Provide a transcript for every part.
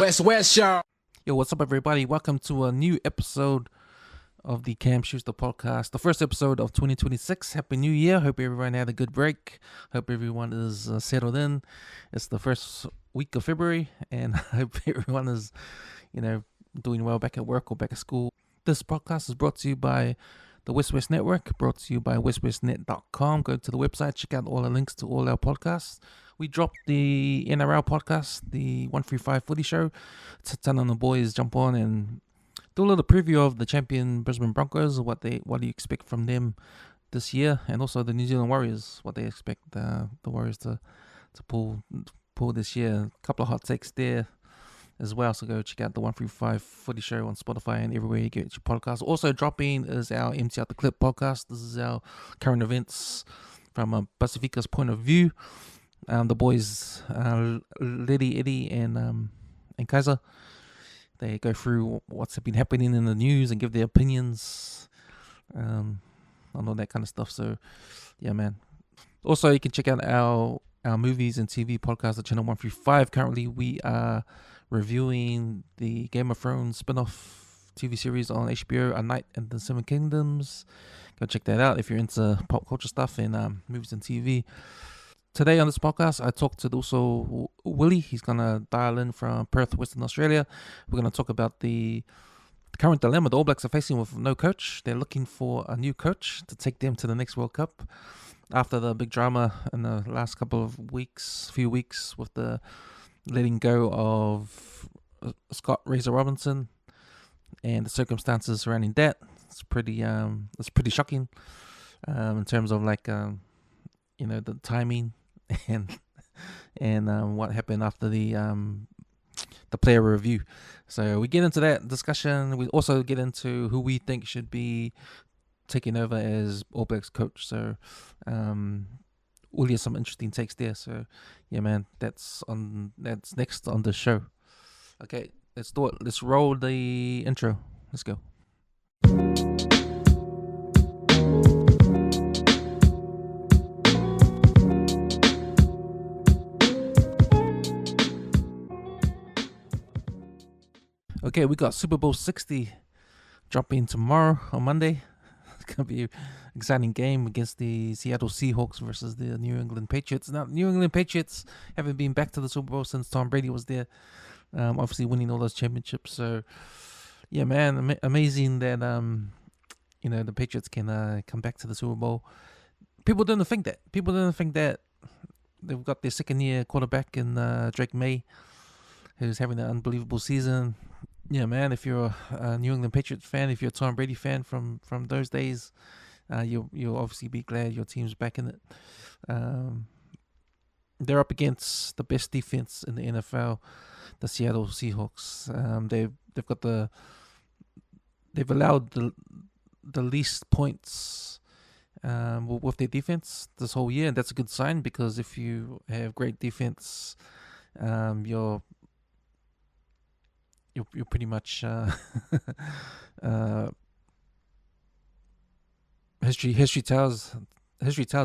West Show. Yo, what's up, everybody? Welcome to a new episode of the SCHUSTER podcast, the first episode of 2026. Happy New Year. Hope everyone had a good break. Hope everyone is settled in. It's the first week of February, and I hope everyone is, doing well back at work or back at school. This podcast is brought to you by the WesWes Network, brought to you by WesWesNet.com. Go to the website, check out all the links to all our podcasts. We dropped the NRL podcast, the 135 Footy Show. Ten on the boys jump on and do a little preview of the champion Brisbane Broncos, what do you expect from them this year, and also the New Zealand Warriors, what they expect the Warriors to pull this year. A couple of hot takes there as well, so go check out the 135 Footy Show on Spotify and everywhere you get your podcast. Also dropping is our Empty Out the Clip podcast. This is our current events from a Pacifica's point of view. The boys, Liddy, Eddie, and Kaiser, they go through what's been happening in the news and give their opinions on all that kind of stuff. So, yeah, man. Also, you can check out our movies and TV podcast at Channel 135. Currently, we are reviewing the Game of Thrones spin-off TV series on HBO, A Night in the Seven Kingdoms. Go check that out if you're into pop culture stuff and movies and TV. Today on this podcast, I talked to also Willie. He's going to dial in from Perth, Western Australia. We're going to talk about the current dilemma the All Blacks are facing with no coach. They're looking for a new coach to take them to the next World Cup. After the big drama in the last few weeks with the letting go of Scott Razor Robinson and the circumstances surrounding that, it's pretty shocking in terms of the timing and what happened after the player review. So we get into that discussion. We also get into who we think should be taking over as All Blacks coach. So Willie has some interesting takes there. So yeah, man, that's next on the show. Okay, let's do it. Let's roll the intro. Let's go. Okay, we got Super Bowl 60 dropping tomorrow on Monday. It's going to be an exciting game against the Seattle Seahawks versus the New England Patriots. Now, New England Patriots haven't been back to the Super Bowl since Tom Brady was there, obviously winning all those championships. So, yeah, man, amazing that, the Patriots can come back to the Super Bowl. People didn't think that. They've got their second-year quarterback in Drake May, who's having an unbelievable season. Yeah, man, if you're a New England Patriots fan, if you're a Tom Brady fan from those days, you'll obviously be glad your team's back in it. They're up against the best defense in the NFL, the Seattle Seahawks. They've allowed the least points with their defense this whole year, and that's a good sign because if you have great defense, you're pretty much history tells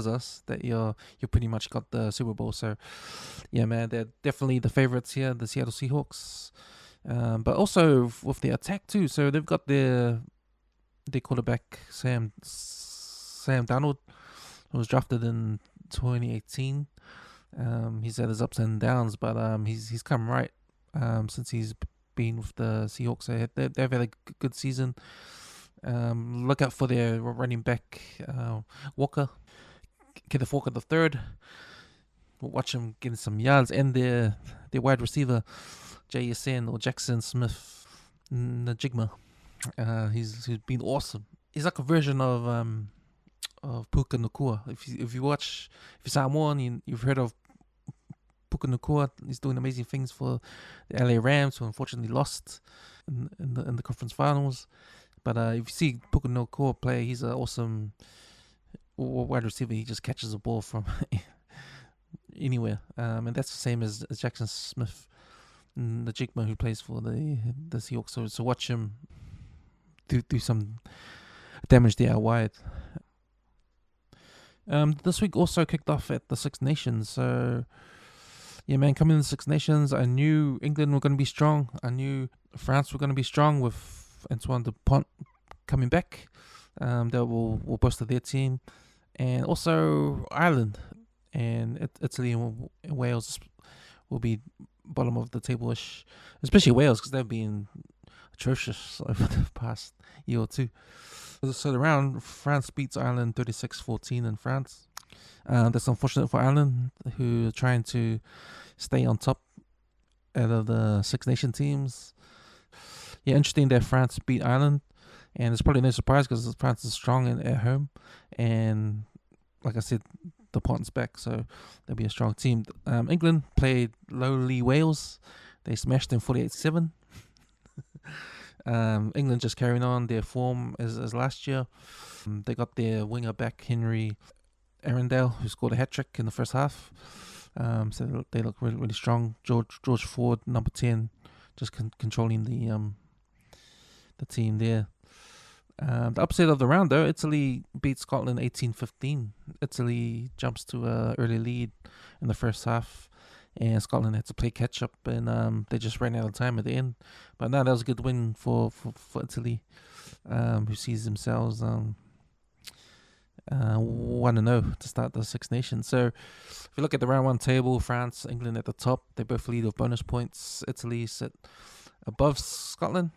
us that you pretty much got the Super Bowl. So yeah, man, they're definitely the favorites here, the Seattle Seahawks, but also with their attack too. So they've got their quarterback Sam Darnold, who was drafted in 2018. He's had his ups and downs, but he's come right since he's been with the Seahawks. They've had a good season. Look out for their running back Walker, Kenneth Walker III. We'll watch him getting some yards, and their wide receiver JSN or Jackson Smith Najigma. He's been awesome. He's like a version of Puka Nacua. If you saw more and you've heard of Puka Nacua, he's doing amazing things for the LA Rams, who unfortunately lost in the conference finals. But if you see Puka Nacua play, he's an awesome wide receiver. He just catches the ball from anywhere, and that's the same as Jackson Smith, the Jigma, who plays for the Seahawks. So watch him do some damage there out wide. This week also kicked off at the Six Nations. So yeah, man, coming in the Six Nations, I knew England were going to be strong. I knew France were going to be strong with Antoine Dupont coming back. That will bolster their team. And also Ireland and Italy and Wales will be bottom of the table-ish, especially Wales because they've been atrocious over the past year or two. So the round, France beats Ireland 36-14 in France. That's unfortunate for Ireland, who are trying to stay on top out of the Six Nation teams. Yeah, interesting that France beat Ireland, and it's probably no surprise because France is strong at home, and like I said, the Pont's back, so they'll be a strong team. England played lowly Wales. They smashed them 48-7. England just carrying on their form as last year. They got their winger back, Henry Arundel, who scored a hat-trick in the first half. So they look really, really strong. George Ford, number 10, just controlling the team there. The upset of the round, though, Italy beat Scotland 18-15. Italy jumps to an early lead in the first half, and Scotland had to play catch-up, and they just ran out of time at the end. But no, that was a good win for Italy, who sees themselves 1-0 to start the Six Nations. So if you look at the round one table, France, England at the top. They both lead with bonus points. Italy sit above Scotland,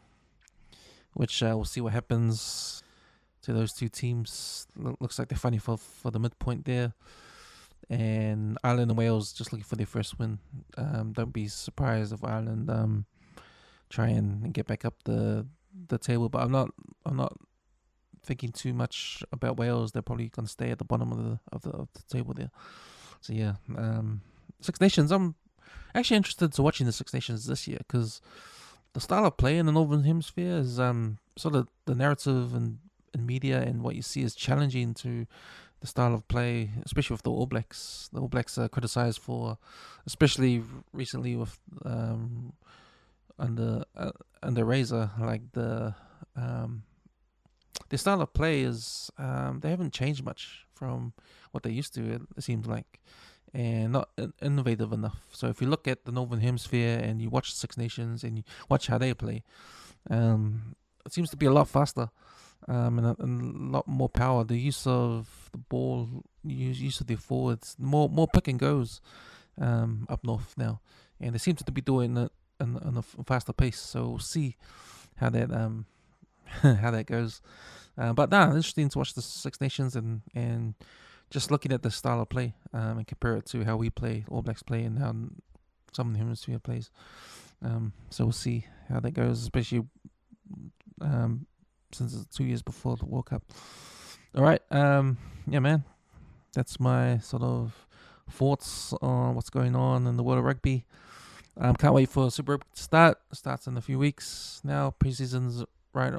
which we'll see what happens to those two teams. Looks like they're fighting for the midpoint there. And Ireland and Wales just looking for their first win. Don't be surprised if Ireland try and get back up the table. But I'm not thinking too much about Wales. They're probably going to stay at the bottom of the table there. So yeah, Six Nations. I'm actually interested to watching the Six Nations this year because the style of play in the Northern Hemisphere is sort of the narrative and media and what you see is challenging to the style of play, especially with the All Blacks. The All Blacks are criticised for, especially recently with under Razor, like their style of play is they haven't changed much from what they used to. It seems like, and not innovative enough. So if you look at the Northern Hemisphere and you watch Six Nations and you watch how they play, it seems to be a lot faster. And a lot more power. The use of the ball, use of their forwards, more pick and goes up north now, and they seem to be doing it on a faster pace. So we'll see how that how that goes. But interesting to watch the Six Nations and just looking at the style of play and compare it to how we play, All Blacks play, and how Southern Hemisphere plays. So we'll see how that goes, especially since it's 2 years before the World Cup. All right, yeah, man, that's my sort of thoughts on what's going on in the world of rugby. Can't wait for Super Rugby to start. It starts in a few weeks now. Preseason's right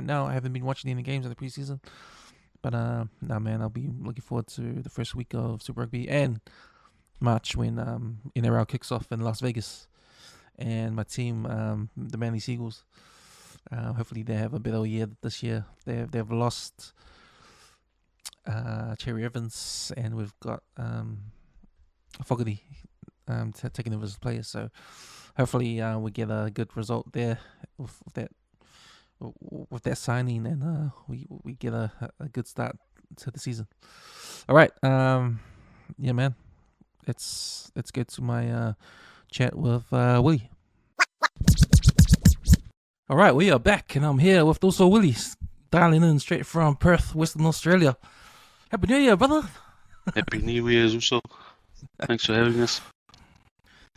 now. I haven't been watching any games in the preseason, but man, I'll be looking forward to the first week of Super Rugby and March when NRL kicks off in Las Vegas, and my team, the Manly Seagulls. Hopefully they have a better year this year. They've lost Cherry Evans, and we've got Fogarty taking over as players. So hopefully we get a good result there with that signing, and we get a good start to the season. All right, yeah, man. Let's get to my chat with Willie. All right, we are back, and I'm here with also Willie, dialing in straight from Perth, Western Australia. Happy New Year, brother. Happy New Year also. Thanks for having us.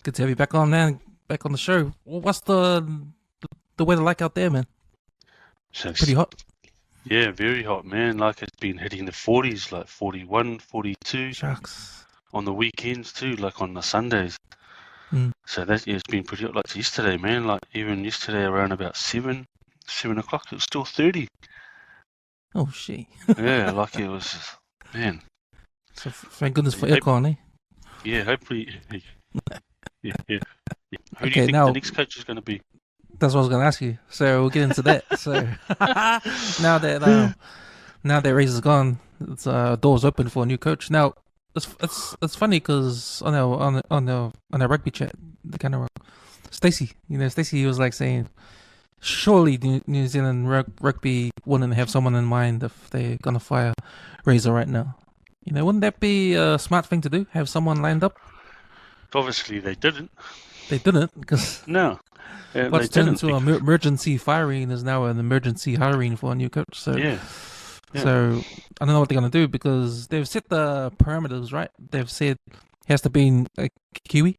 Good to have you back on, man. Back on the show. What's the weather like out there, man? So Pretty hot. Yeah, very hot, man. Like it's been hitting the 40s, like 41, 42. Shucks. On the weekends too, like on the Sundays. So it's been pretty hot. Like yesterday, man. Like even yesterday around about 7 o'clock, it was still 30. Oh shit. Yeah, like it was, man. So thank goodness for aircon, eh? Yeah, hopefully. Yeah. Who do you Okay, think now the next coach is going to be? that's what I was going to ask you. So we'll get into that. So now that Razor's gone, it's doors open for a new coach. Now, it's funny because on our rugby chat, the kind of Stacey, Stacey was like saying, surely New Zealand rugby wouldn't have someone in mind if they're gonna fire Razor right now. Wouldn't that be a smart thing to do? Have someone lined up? Obviously, they didn't. They didn't because No, they what's turned didn't. into an emergency firing is now an emergency hiring for a new coach. Yeah, yeah, So I don't know what they're gonna do because they've set the parameters right. They've said he has to be a Kiwi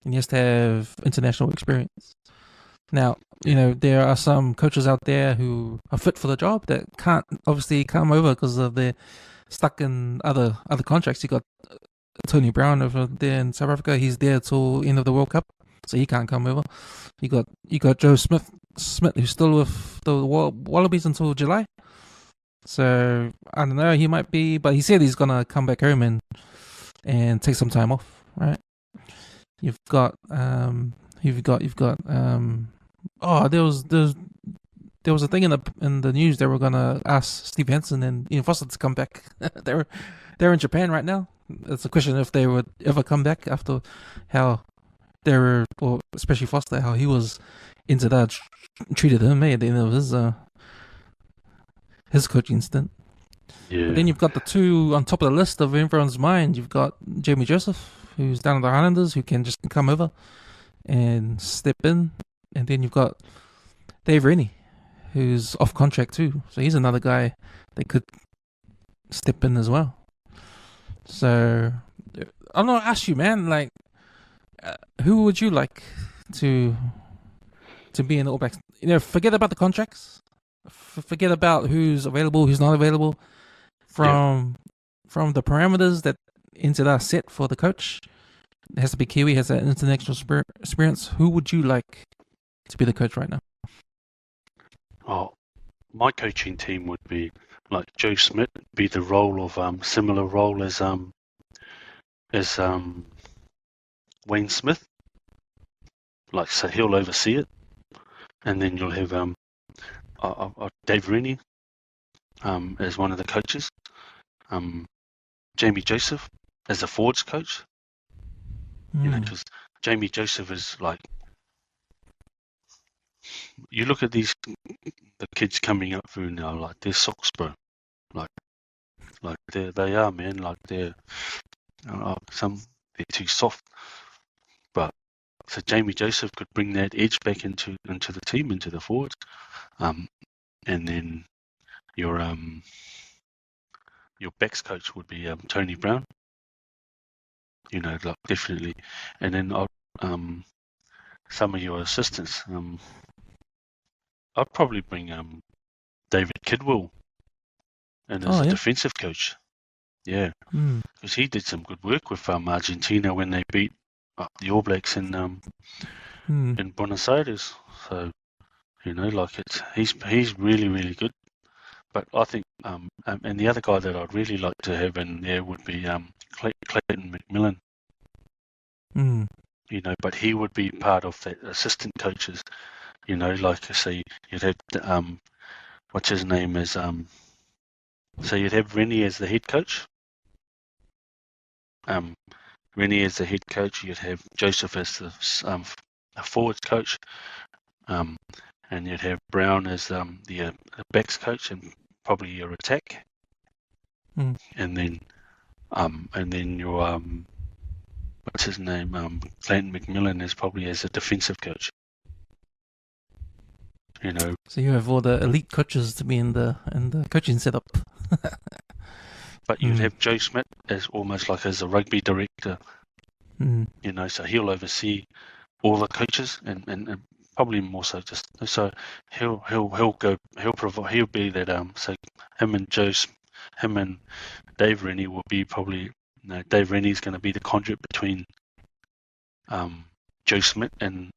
and he has to have international experience. Now, there are some coaches out there who are fit for the job that can't obviously come over because of they're stuck in other contracts. You got Tony Brown over there in South Africa. He's there till end of the World Cup, so he can't come over. You got Joe Smith who's still with the Wallabies until July. So I don't know. He might be, but he said he's gonna come back home and take some time off. Right? You've got oh, there was a thing in the news they were gonna ask Steve Hansen and Ian Foster to come back. they're in Japan right now. It's a question if they would ever come back after how they were, or especially Foster, how he was into that, treated him at the end of his coaching stint. yeah. But then you've got the two on top of the list of everyone's mind. You've got Jamie Joseph, who's down at the Highlanders, who can just come over and step in, and then you've got Dave Rennie, who's off contract too. So he's another guy that could step in as well. So I'm gonna ask you, man. Like, who would you like to be in the All Blacks? Forget about the contracts. Forget about who's available, who's not available. From the parameters that entered are set for the coach, it has to be Kiwi, has that international experience. Who would you like to be the coach right now? Oh, my coaching team would be like Joe Smith, be the role of similar role as Wayne Smith. Like, so he'll oversee it, and then you'll have Dave Rennie as one of the coaches. Jamie Joseph as a forwards coach. Because Jamie Joseph is like, you look at the kids coming up through now, like they're socks, bro. Like they are, man. Like they're too soft. But so Jamie Joseph could bring that edge back into the team, into the forwards. And then your backs coach would be Tony Brown. Like definitely. And then some of your assistants. I'd probably bring David Kidwell and as a defensive coach. Yeah, because he did some good work with Argentina when they beat the All Blacks in Buenos Aires. So like he's really, really good. But I think and the other guy that I'd really like to have in there would be Clayton McMillan. But he would be part of that assistant coaches. Like I say, you'd have what's his name is so you'd have Rennie as the head coach. Rennie as the head coach. You'd have Joseph as the forwards coach, and you'd have Brown as the backs coach and probably your attack. And then your what's his name? Clayton McMillan is probably as a defensive coach. So you have all the elite coaches to be in the coaching setup. But you'd have Joe Smith as almost like as a rugby director. So he'll oversee all the coaches and probably more so just so he'll be that so him and Dave Rennie will be probably Dave Rennie's going to be the conduit between Joe Smith and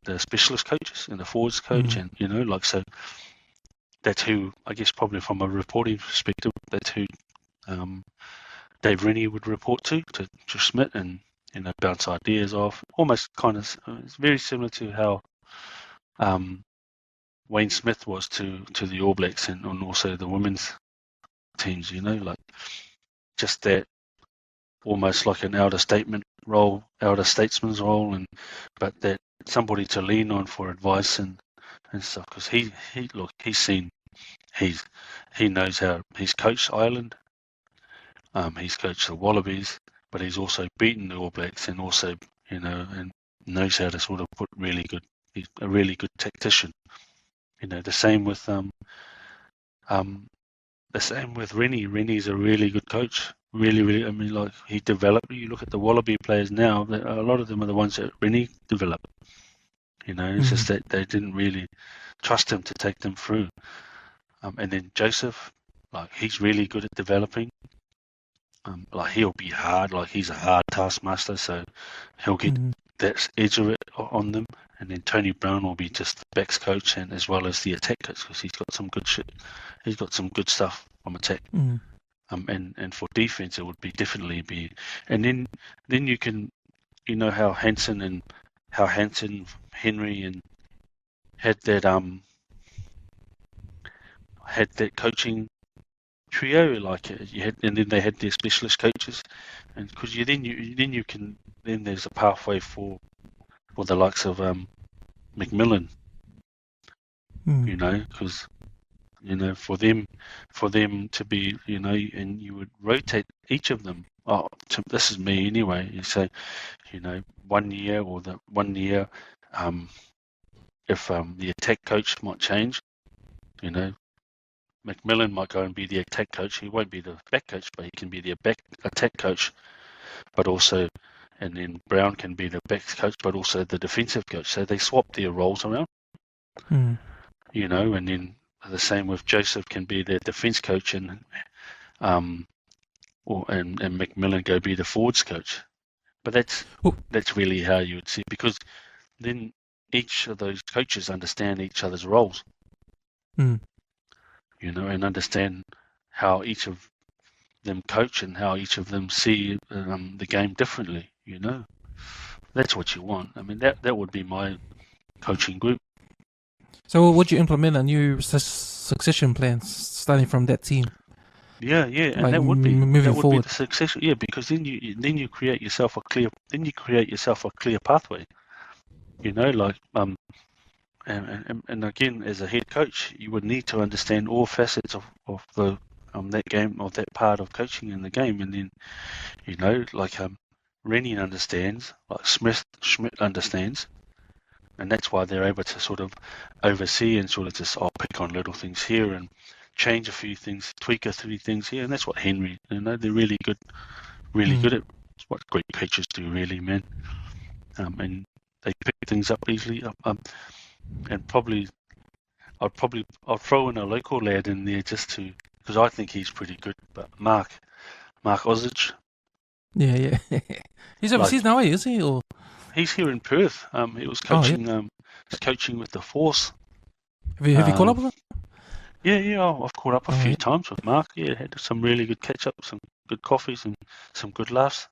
the specialist coaches and the forwards coach and like so that's who I guess probably from a reporting perspective that's who Dave Rennie would report to Smith and bounce ideas off. Almost kind of it's very similar to how Wayne Smith was to the All Blacks and also the women's teams. Like just that almost like an elder statesman's role, but that somebody to lean on for advice and stuff. Because he knows how. He's coached Ireland, he's coached the Wallabies, but he's also beaten the All Blacks, and also and knows how to sort of put really good. He's a really good tactician. The same with Rennie. Rennie's a really good coach. Really, I mean, like, he developed. You look at the Wallaby players now; a lot of them are the ones that Rennie developed. It's just that they didn't really trust him to take them through. And then Joseph, like, he's really good at developing. Like, he'll be hard. Like, he's a hard taskmaster, so he'll get that edge of it on them. And then Tony Brown will be just the backs coach, and as well as the attack coach, because he's got some good shit. He's got some good stuff from attack. And for defense, it would definitely be. And then you can, how Hansen, Henry, and had that coaching trio, like you had, and then they had their specialist coaches, and because then there's a pathway for the likes of McMillan, because for them to be, and you would rotate each of them. This is me anyway. You say, 1 year or the 1 year, if the attack coach might change, McMillan might go and be the attack coach. He won't be the back coach, but he can be the back attack coach. But also, and then Brown can be the back coach, but also the defensive coach. So they swap their roles around. And then the same with Joseph can be the defense coach, and McMillan go be the forwards coach. But that's really how you would see it, because then each of those coaches understand each other's roles. And understand how each of them coach and how each of them see the game differently. That's what you want. I mean, that would be my coaching group. So would you implement a new succession plan starting from that team? Yeah, and like that would be forward. Be the succession. Yeah, because then you create yourself a clear pathway. And again, as a head coach, you would need to understand all facets of the that game, of that part of coaching in the game, and then Rennie understands, like Schmidt understands, and that's why they're able to sort of oversee and sort of just pick on little things here and change a few things, tweak a few things here, and that's what Henry. They're really good at. It's what great coaches do, really, man. And they pick things up easily. And probably I'll throw in a local lad in there just to, because I think he's pretty good. But Mark Ozage. Yeah. He's overseas now, is he? Or he's here in Perth. He was coaching. He's coaching with the Force. Have you caught up with him? Yeah. I've caught up a few times with Mark. Yeah, had some really good catch ups, some good coffees, and some good laughs.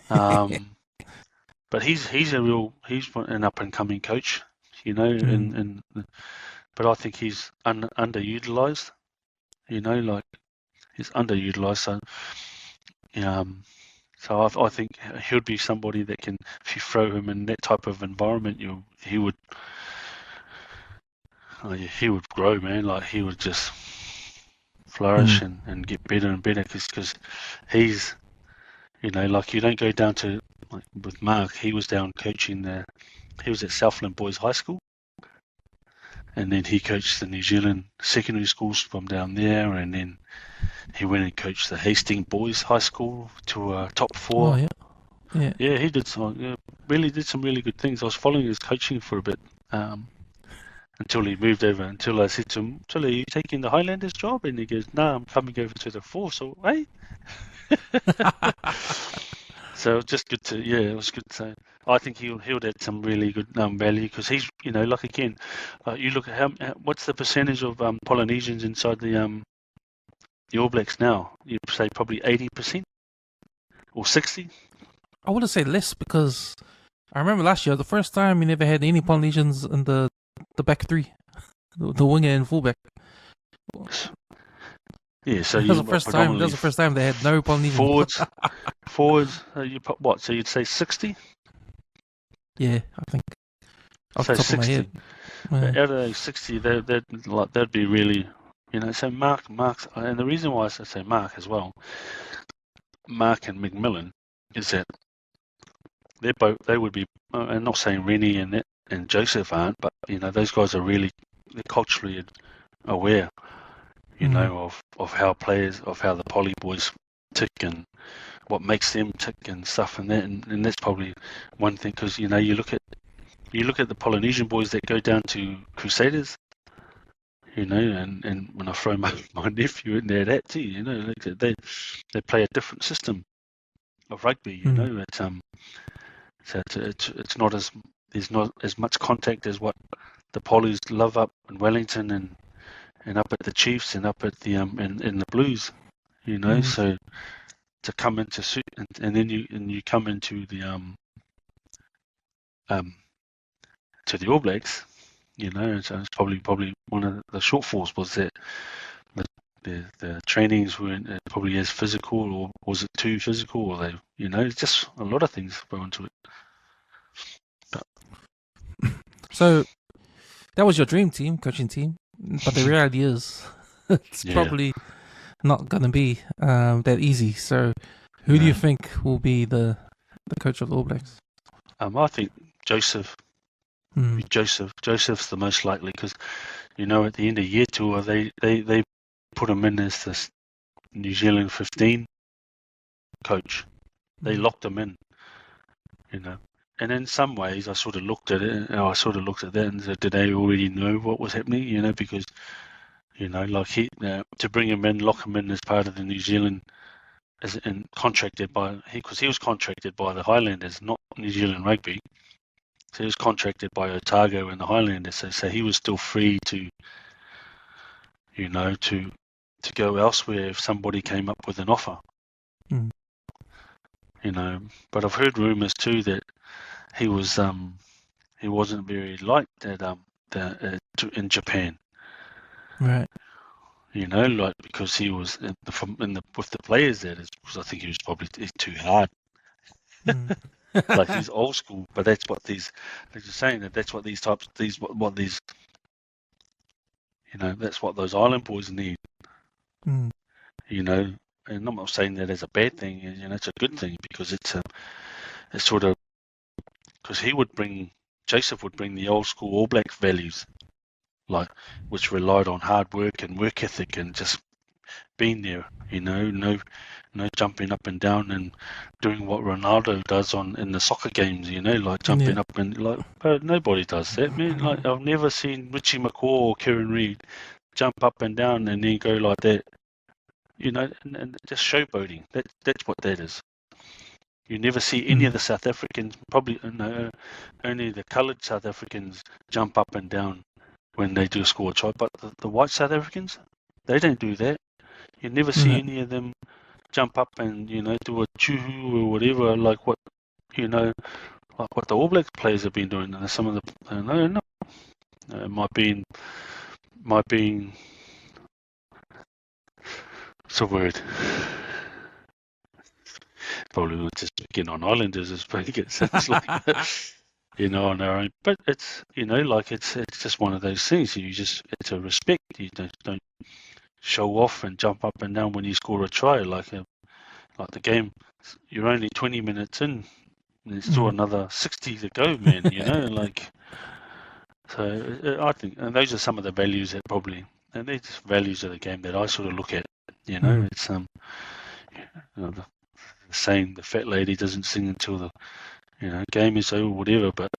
But he's an up and coming coach. But I think he's underutilized. He's underutilized. So I think he'll be somebody that can, if you throw him in that type of environment, he would grow, man. Like, he would just flourish and get better and better, because he's, like, you don't go down to, like with Mark, he was down coaching he was at Southland Boys High School, and then he coached the New Zealand secondary schools from down there, and then he went and coached the Hastings Boys High School to top 4. Oh, yeah. Yeah, he did some really good things. I was following his coaching for a bit until he moved over. Until I said to him, "Are you taking the Highlanders job?" And he goes, "No, I'm coming over to the Force." So, hey. So it was just good to, it was good to. I think he'll add some really good value, because he's, like, again, you look at what's the percentage of Polynesians inside the All Blacks now? You'd say probably 80% or 60%. I wouldn't say less, because I remember last year, the first time we never had any Polynesians in the back three, the winger and fullback. Yeah, so That was you the first time. That predominantly was the first time they had no Polynesian forwards. You put what? So you'd say 60. Yeah, I think off the So top 60. of my head. Out of those 60, they'd be really, So Mark's, and the reason why I say Mark as well, Mark and McMillan, is that they would be. I'm not saying Rennie and Joseph aren't, but those guys are really culturally aware, of how the poly boys tick and what makes them tick and stuff and that, and that's probably one thing, because you look at the Polynesian boys that go down to Crusaders, and when I throw my nephew in there, that too, they play a different system of rugby, it's not as there's not as much contact as what the Pollies love up in Wellington and up at the Chiefs and up at the in the Blues, so to come into and then you come into the to the All Blacks, so it's probably one of the shortfalls was that the trainings weren't probably as physical, or was it too physical, or it's just a lot of things go into it. But, so that was your dream team, coaching team, but the reality is it's probably not going to be that easy. So who do you think will be the coach of the All Blacks? I think Joseph. Joseph's the most likely, because at the end of year tour they put him in as this New Zealand 15 coach. They locked him in, and in some ways I sort of looked at it, and I sort of looked at that and said, did they already know what was happening? Because to bring him in, lock him in as part of the New Zealand, and contracted because he was contracted by the Highlanders, not New Zealand Rugby. So he was contracted by Otago and the Highlanders, so he was still free to go elsewhere if somebody came up with an offer. But I've heard rumours too that he wasn't very liked in Japan. Right. Because he was with the players there, because I think he was probably too hard. Like he's old school, but that's what these. They're just saying that's what these types, that's what those island boys need. And I'm not saying that as a bad thing. It's a good thing, because it's sort of, because Joseph would bring the old school All Black values, which relied on hard work and work ethic and just being there. No jumping up and down and doing what Ronaldo does in the soccer games. Jumping up and but nobody does that, man. I've never seen Richie McCaw or Kieran Reid jump up and down and then go like that. And just showboating. That's what that is. You never see any of the South Africans, probably only the coloured South Africans, jump up and down when they do score a try. But the white South Africans, they don't do that. You never see any of them jump up and do a chuhu or whatever, like what what the All Blacks players have been doing. And some of the it might be what's the word? Probably not just picking on Islanders as it sounds like on our own. But it's it's just one of those things. It's a respect. You don't show off and jump up and down when you score a try, like the game. You're only 20 minutes in, and there's still another 60 to go, man. So I think, and those are some of the values that probably, and they're just values of the game that I sort of look at. It's the saying, the fat lady doesn't sing until the game is over, whatever. But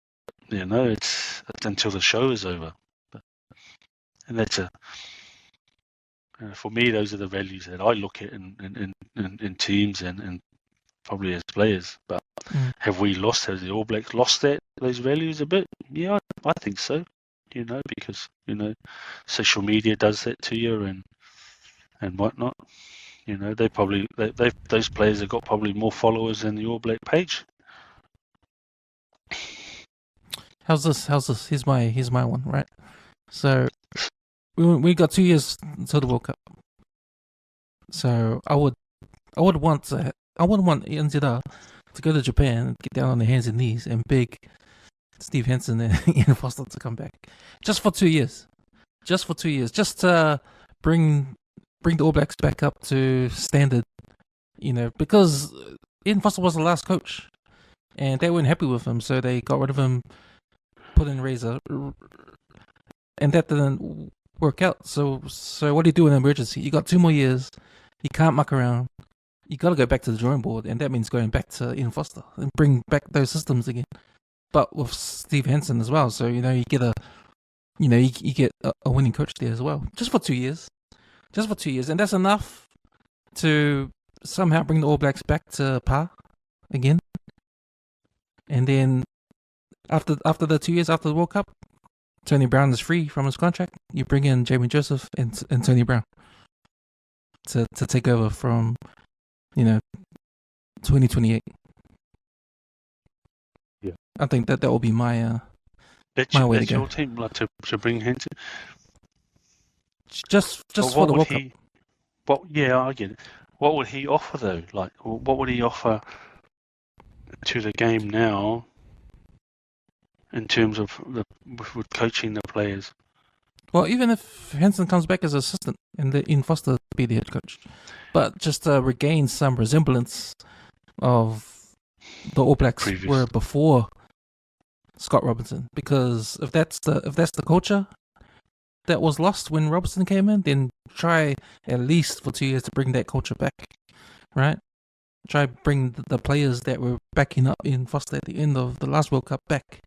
it's until the show is over. And that's for me, those are the values that I look at in teams and probably as players. But has the All Blacks lost those values a bit? Yeah, I think so. Because social media does that to you and whatnot. Those players have got probably more followers than the All Black page. How's this? Here's my one, right? So we got 2 years until the World Cup. So I wouldn't want NZR to go to Japan and get down on their hands and knees and beg Steve Hansen and Ian Foster to come back just for 2 years. Just for 2 years. Just to bring the All Blacks back up to standard, because Ian Foster was the last coach and they weren't happy with him, so they got rid of him, put in Razor, and that didn't work out. So what do you do in an emergency? You got 2 more years. You can't muck around. You got to go back to the drawing board, and that means going back to Ian Foster and bring back those systems again. But with Steve Hansen as well, so you get you get a winning coach there as well, just for 2 years, and that's enough to somehow bring the All Blacks back to par again. And then after the 2 years after the World Cup, Tony Brown is free from his contract. You bring in Jamie Joseph and Tony Brown to take over from 2028. Yeah, I think that will be my that's my way to your go. team, like to bring Hansen. Just for the World Cup. I get it. What would he offer though? Like, what would he offer to the game now in terms of with coaching the players? Well, even if Hansen comes back as assistant and Ian Foster be the head coach, but just to regain some resemblance of the All Blacks were before Scott Robinson, because if that's the culture that was lost when Robinson came in, then try at least for 2 years to bring that culture back, right? Try bring the players that were backing up Ian Foster at the end of the last World Cup back.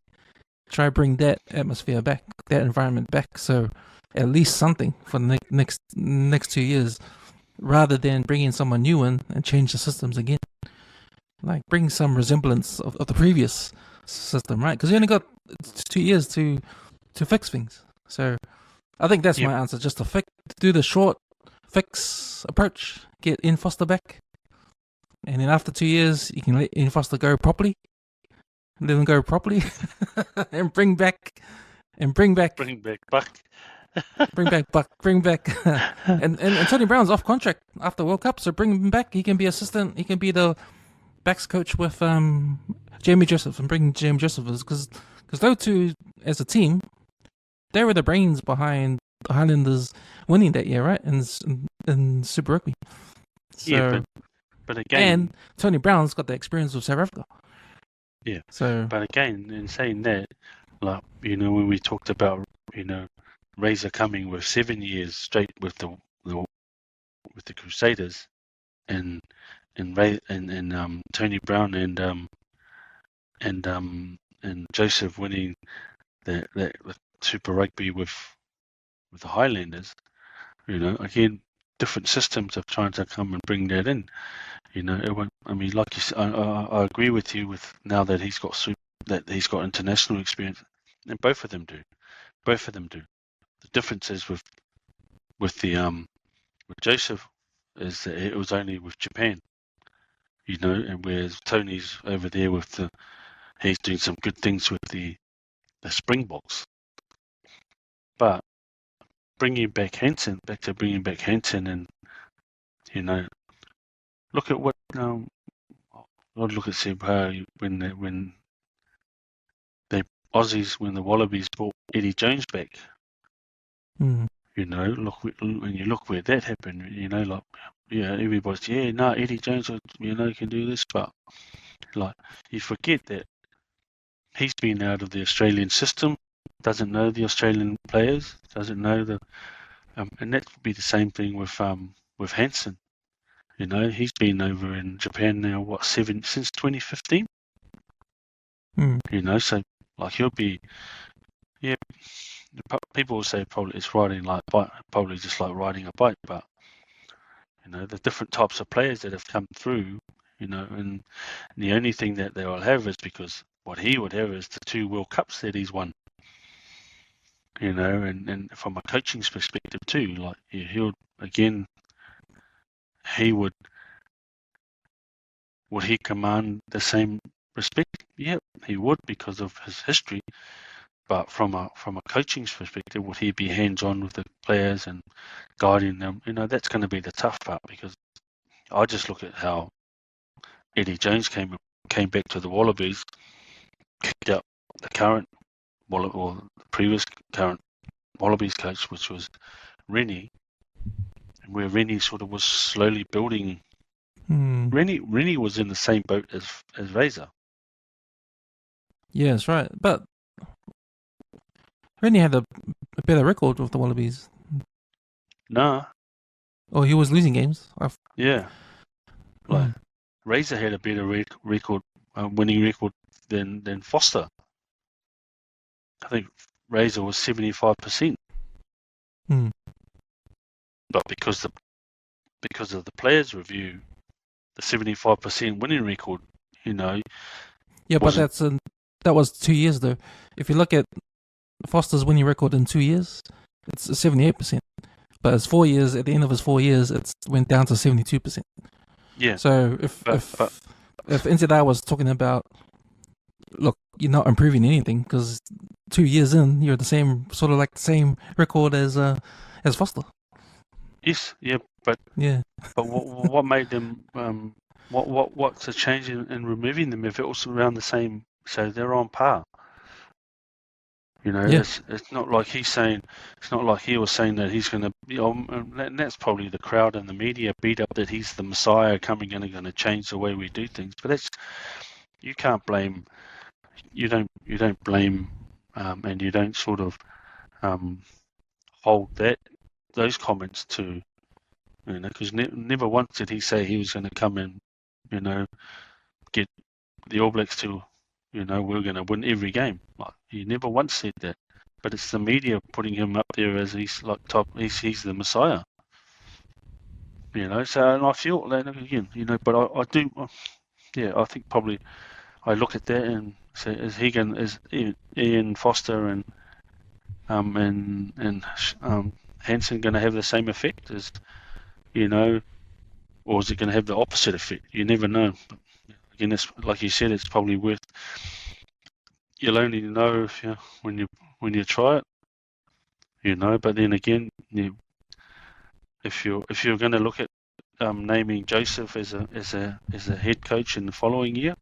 Try bring that atmosphere back, that environment back. So at least something for the next 2 years, rather than bringing someone new in and change the systems again. Like bring some resemblance of the previous system, right? Because you only got 2 years to fix things. So I think that's my answer. Just to do the short fix approach, get Ian Foster back, and then after 2 years, you can let Ian Foster go properly. Let him go properly, and bring back Buck. and Tony Brown's off contract after World Cup, so bring him back. He can be assistant. He can be the backs coach with Jamie Joseph, and bring Jamie Joseph because those two as a team, they were the brains behind the Highlanders winning that year, right? In Super Rugby. So, but again, and Tony Brown's got the experience with South Africa. Yeah. So, but again, in saying that, like when we talked about Razor coming with 7 years straight with the Crusaders, and Tony Brown and Joseph winning that Super Rugby with the Highlanders, again, different systems of trying to come and bring that in. It won't. I mean, like you said, I agree with you. With now that he's got international experience, and both of them do. The difference is with Joseph is that it was only with Japan, and whereas Tony's over there he's doing some good things with the Springboks. But bringing back Hansen, and look at what I'd look at Zimbabwe when the Aussies, when the Wallabies brought Eddie Jones back. Mm. When you look where that happened, everybody's Eddie Jones, can do this, but like you forget that he's been out of the Australian system, doesn't know the Australian players, doesn't know and that would be the same thing with Hansen. He's been over in Japan now, since 2015? Mm. So like he'll be, people will say probably it's probably just like riding a bike, but the different types of players that have come through, and the only thing that they will have is because what he would have is the 2 World Cups that he's won. And from a coaching perspective too, like would he command the same respect? Yeah, he would, because of his history. But from a coaching perspective, would he be hands-on with the players and guiding them? That's going to be the tough part, because I just look at how Eddie Jones came back to the Wallabies, kicked out the current or the previous current Wallabies coach, which was Rennie, and where Rennie sort of was slowly building. Rennie was in the same boat as Razor. Yeah, that's right. But Rennie had a better record with the Wallabies. Nah. Oh, he was losing games. Yeah. Like Razor had a better record, winning record than Foster. I think Razor was 75%. But because of the players' review, the 75% winning record, Yeah, but that was 2 years though. If you look at Foster's winning record in 2 years, it's 78%. But it's 4 years. At the end of his 4 years, it went down to 72%. Yeah. So if NZR was talking about, look, you're not improving anything because 2 years in, you're the same record as Foster. Yes, yeah, but what made them? What's the change in removing them if it was around the same? So they're on par. It's not like he's saying. It's not like he was saying that he's going to. And that's probably the crowd and the media beat up that he's the Messiah coming in and going to change the way we do things. But you can't blame. You don't blame, and you don't sort of hold those comments to. Because never once did he say he was going to come in, get the All Blacks to, we're going to win every game. Like, he never once said that. But it's the media putting him up there as he's like top. He's the Messiah. So, and I feel that again. But I do. Yeah, I think probably I look at that and say, is Ian Foster and Hansen going to have the same effect as? Or is it going to have the opposite effect? You never know. But again, it's, like you said, it's probably worth. You'll only know when you try it. But then again, if you're going to look at naming Joseph as a head coach in the following year,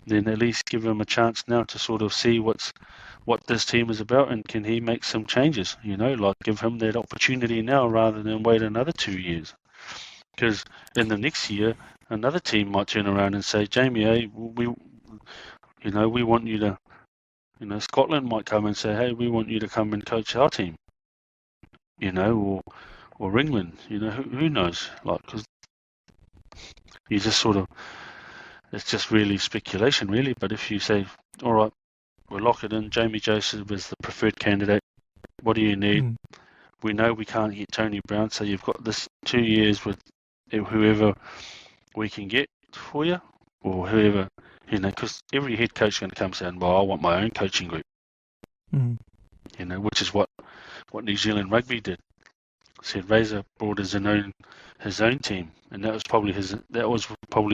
then at least give him a chance now to sort of see what this team is about, and can he make some changes? Like give him that opportunity now rather than wait another 2 years. Because in the next year, another team might turn around and say, Jamie, hey, we want you to, Scotland might come and say, hey, we want you to come and coach our team, or England, who knows? Like, because you just sort of, it's just really speculation, really. But if you say, all right, we'll lock it in, Jamie Joseph is the preferred candidate, what do you need? We know we can't get Tony Brown, so you've got this 2 years with whoever we can get for you, or whoever, because every head coach is going to come saying, well, I want my own coaching group, which is what New Zealand Rugby did. Said Razor brought his own team, and that was probably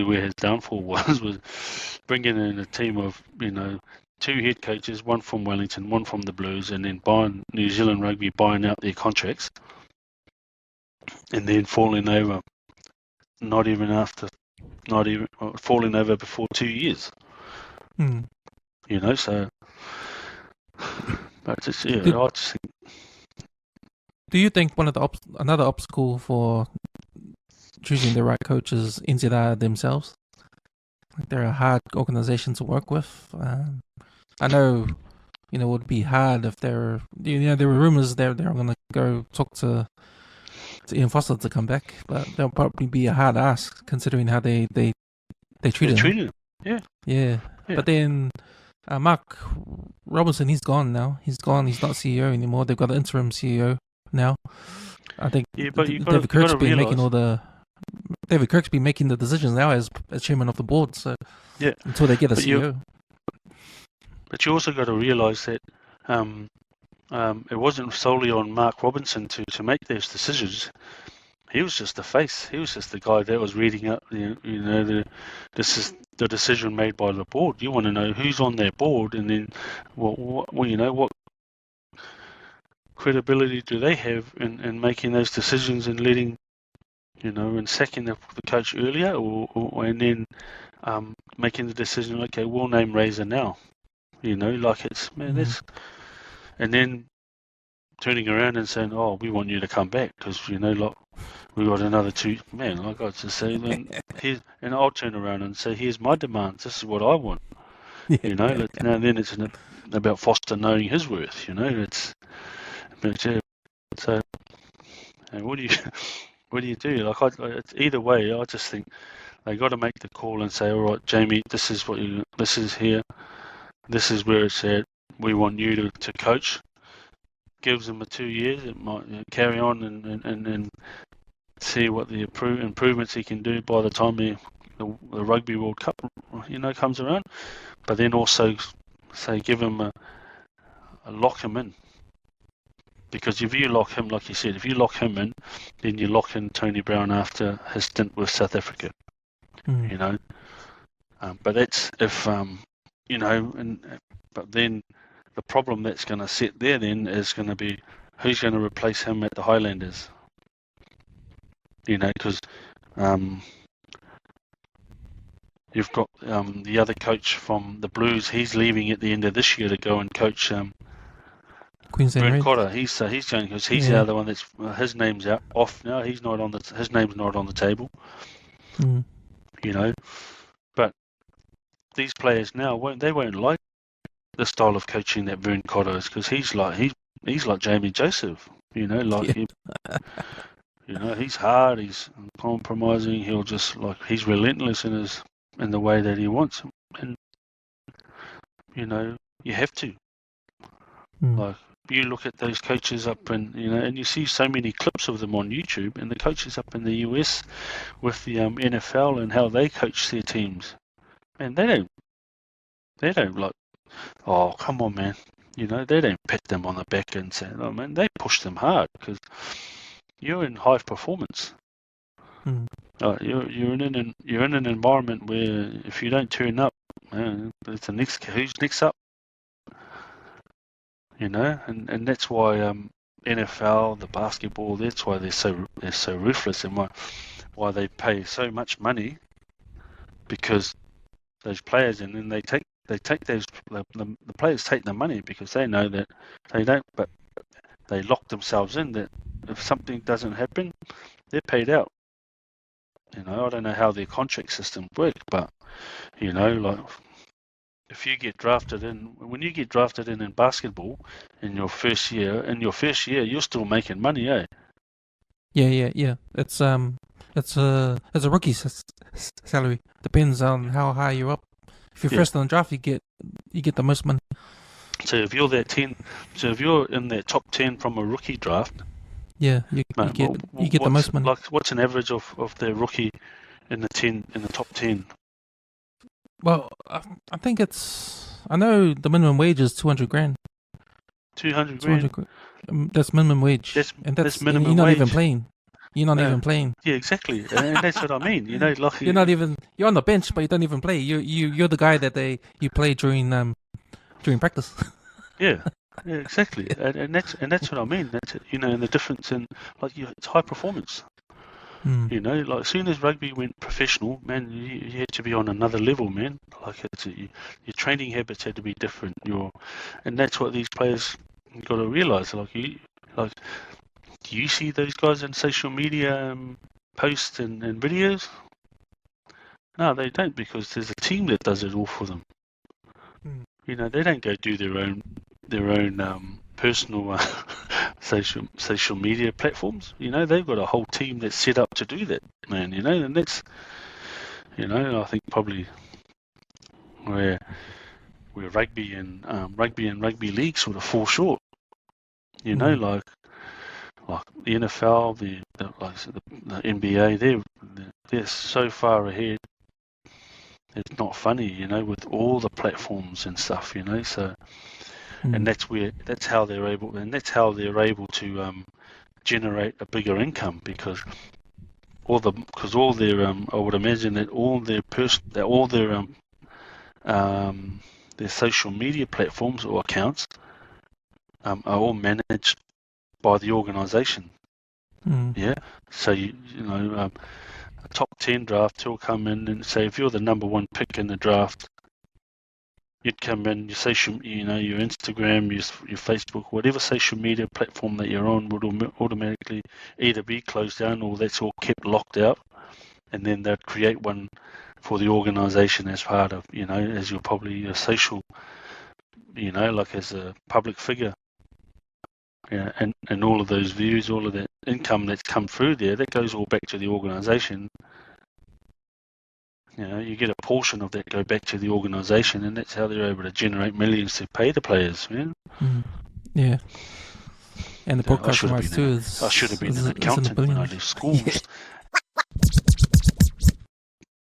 where his downfall was bringing in a team of 2 head coaches, one from Wellington, one from the Blues, and then New Zealand Rugby buying out their contracts, and then falling over. Falling over before 2 years. So. But it's, I just think. Do you think another obstacle for choosing the right coach is NZR themselves? Like they're a hard organization to work with. I know, it would be hard if there were rumors they're going to go talk to Ian Foster to come back, but that'll probably be a hard ask considering how they treated him. Yeah. But then Mark Robinson, he's gone now. He's gone. He's not CEO anymore. They've got an interim CEO now. I think David Kirk's been making David Kirk's been making the decisions now as chairman of the board. So until they get a CEO. But you also got to realise that it wasn't solely on Mark Robinson to make those decisions. he was just the face. He was just the guy that was reading up. This is the decision made by the board. You want to know who's on their board, and then what credibility do they have in making those decisions and letting and sacking the coach earlier, and then making the decision. Okay, we'll name Razor now. Like it's that's, and then turning around and saying, "Oh, we want you to come back because like we got another 2 man." Like I just say, then and I'll turn around and say, "Here's my demands. This is what I want." Now then it's about Foster knowing his worth. But yeah. So, and what do you do? Like it's either way, I just think they got to make the call and say, "All right, Jamie, this is this is here. This is where it's at. We want you to coach." Gives him 2 years. It might carry on and see what the improvements he can do by the time the Rugby World Cup comes around. But then also say give him a lock him in, because if you lock him, like you said, if you lock him in, then you lock in Tony Brown after his stint with South Africa. But that's if but then the problem that's going to set there then is going to be who's going to replace him at the Highlanders. Because you've got the other coach from the Blues. He's leaving at the end of this year to go and coach Queensland Reds. Cotter. He's going because he's the other one that's his name's out off now. His name's not on the table. But these players now won't like the style of coaching that Vern Cotter is, because he's like Jamie Joseph. He's hard. He's uncompromising. He'll just he's relentless in the way that he wants, and you have to. Like you look at those coaches up and and you see so many clips of them on YouTube, and the coaches up in the US with the NFL and how they coach their teams, and they don't like, oh come on man, they don't pat them on the back and say, oh man, they push them hard because you're in high performance. You're in an environment where if you don't turn up, it's who's next up. And that's why NFL, the basketball, that's why they're so ruthless, and why they pay so much money, because those players, and then they take those the players take the money because they know that they don't, but they lock themselves in that if something doesn't happen, they're paid out. I don't know how their contract system works, but like if you get drafted in, when you get drafted in basketball in your first year, you're still making money, eh? Yeah. It's a rookie salary. Depends on how high you're up. If you're first on the draft, you get the most money. So if you're if you're in that top 10 from a rookie draft, you get the most money. Like, what's an average of the rookie in the top 10? Well, I think I know the minimum wage is $200,000. 200,000. That's minimum wage. That's minimum you're not wage. Even playing. You're not even playing. Yeah, exactly, and that's what I mean. Like you're not even. You're on the bench, but you don't even play. You're the guy that you play during practice. Yeah, exactly, and that's what I mean. That's and the difference in it's high performance. Like as soon as rugby went professional, man, you had to be on another level, man. Like your training habits had to be different. And that's what these players got to realize. Do you see those guys on social media posts and videos? No, they don't, because there's a team that does it all for them. They don't go do their own personal social media platforms. They've got a whole team that's set up to do that, man. And that's I think probably where rugby and rugby league sort of fall short. Like the NFL, the NBA, they're so far ahead. It's not funny, with all the platforms and stuff, So, and that's how they're able to generate a bigger income, because because all their I would imagine that their social media platforms or accounts are all managed by the organisation. Yeah, so you know a top 10 draft will come in and say if you're the number one pick in the draft, you'd come in, your social, your Instagram, your Facebook, whatever social media platform that you're on would automatically either be closed down or that's all kept locked out, and then they'd create one for the organisation as part of, as you're probably a social, like as a public figure. Yeah, and all of those views, all of that income that's come through there, that goes all back to the organisation. You get a portion of that go back to the organisation, and that's how they're able to generate millions to pay the players. Yeah. And the broadcasting rights too. I should have been an accountant when I left schools. Yeah.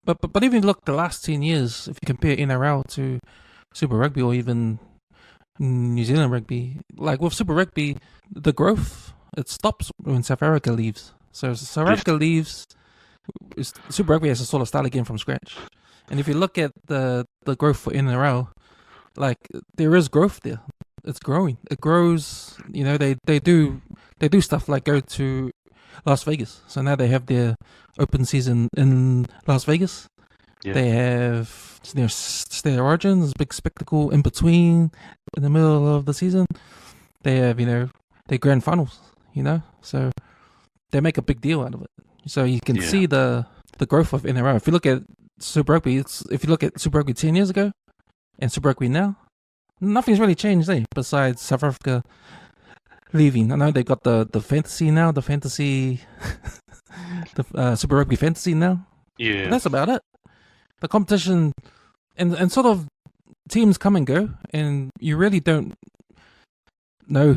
But even look, the last 10 years, if you compare NRL to Super Rugby or even New Zealand Rugby, like with Super Rugby, the growth, it stops when South Africa leaves. So South Africa leaves, Super Rugby has to sort of start again from scratch. And if you look at the growth for NRL, like there is growth there. It's growing. It grows. They do stuff like go to Las Vegas. So now they have their open season in Las Vegas. Yeah. They have State of Origins, big spectacle in between, in the middle of the season. They have their grand finals. So they make a big deal out of it. So you can see the growth of NRL. If you look at Super Rugby, if you look at Super Rugby 10 years ago and Super Rugby now, nothing's really changed there besides South Africa leaving. I know they got the fantasy now, the fantasy, the Super Rugby fantasy now. Yeah, but that's about it. The competition and sort of teams come and go, and you really don't know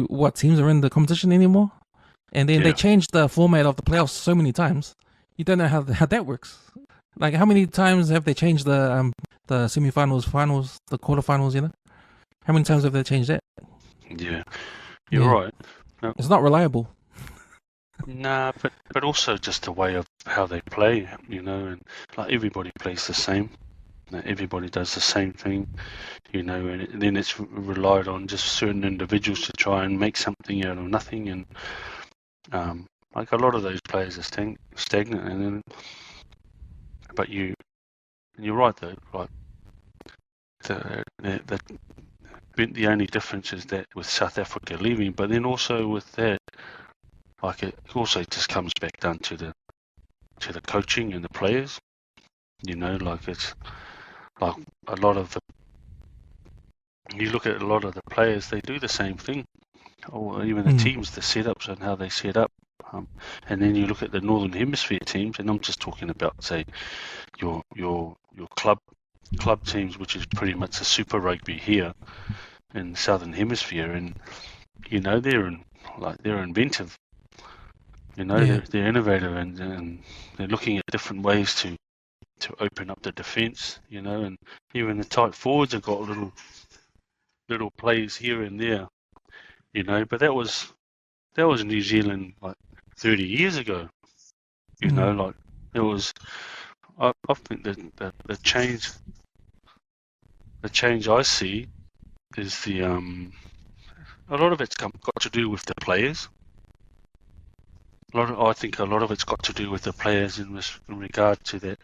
what teams are in the competition anymore. And then they changed the format of the playoffs so many times. You don't know how that works. Like how many times have they changed the semi-finals, finals, the quarterfinals? How many times have they changed that? Yeah, you're right. No. It's not reliable. Nah, but also just the way of how they play, and like everybody plays the same. Everybody does the same thing, and then it's relied on just certain individuals to try and make something out of nothing, and like a lot of those players are stagnant, and then, but you're right though, like the only difference is that with South Africa leaving, but then also with that, like it also just comes back down to the coaching and the players, like it's like a lot of you look at a lot of the players, they do the same thing, or even the teams, the setups and how they set up, and then you look at the Northern Hemisphere teams, and I'm just talking about say your club teams, which is pretty much a Super Rugby here in the Southern Hemisphere, and they're inventive. They're innovative, and they're looking at different ways to open up the defence, and even the tight forwards have got little plays here and there, but that was New Zealand like 30 years ago, like it was. I think that the change I see is a lot of it's got to do with the players. I think a lot of it's got to do with the players in regard to that.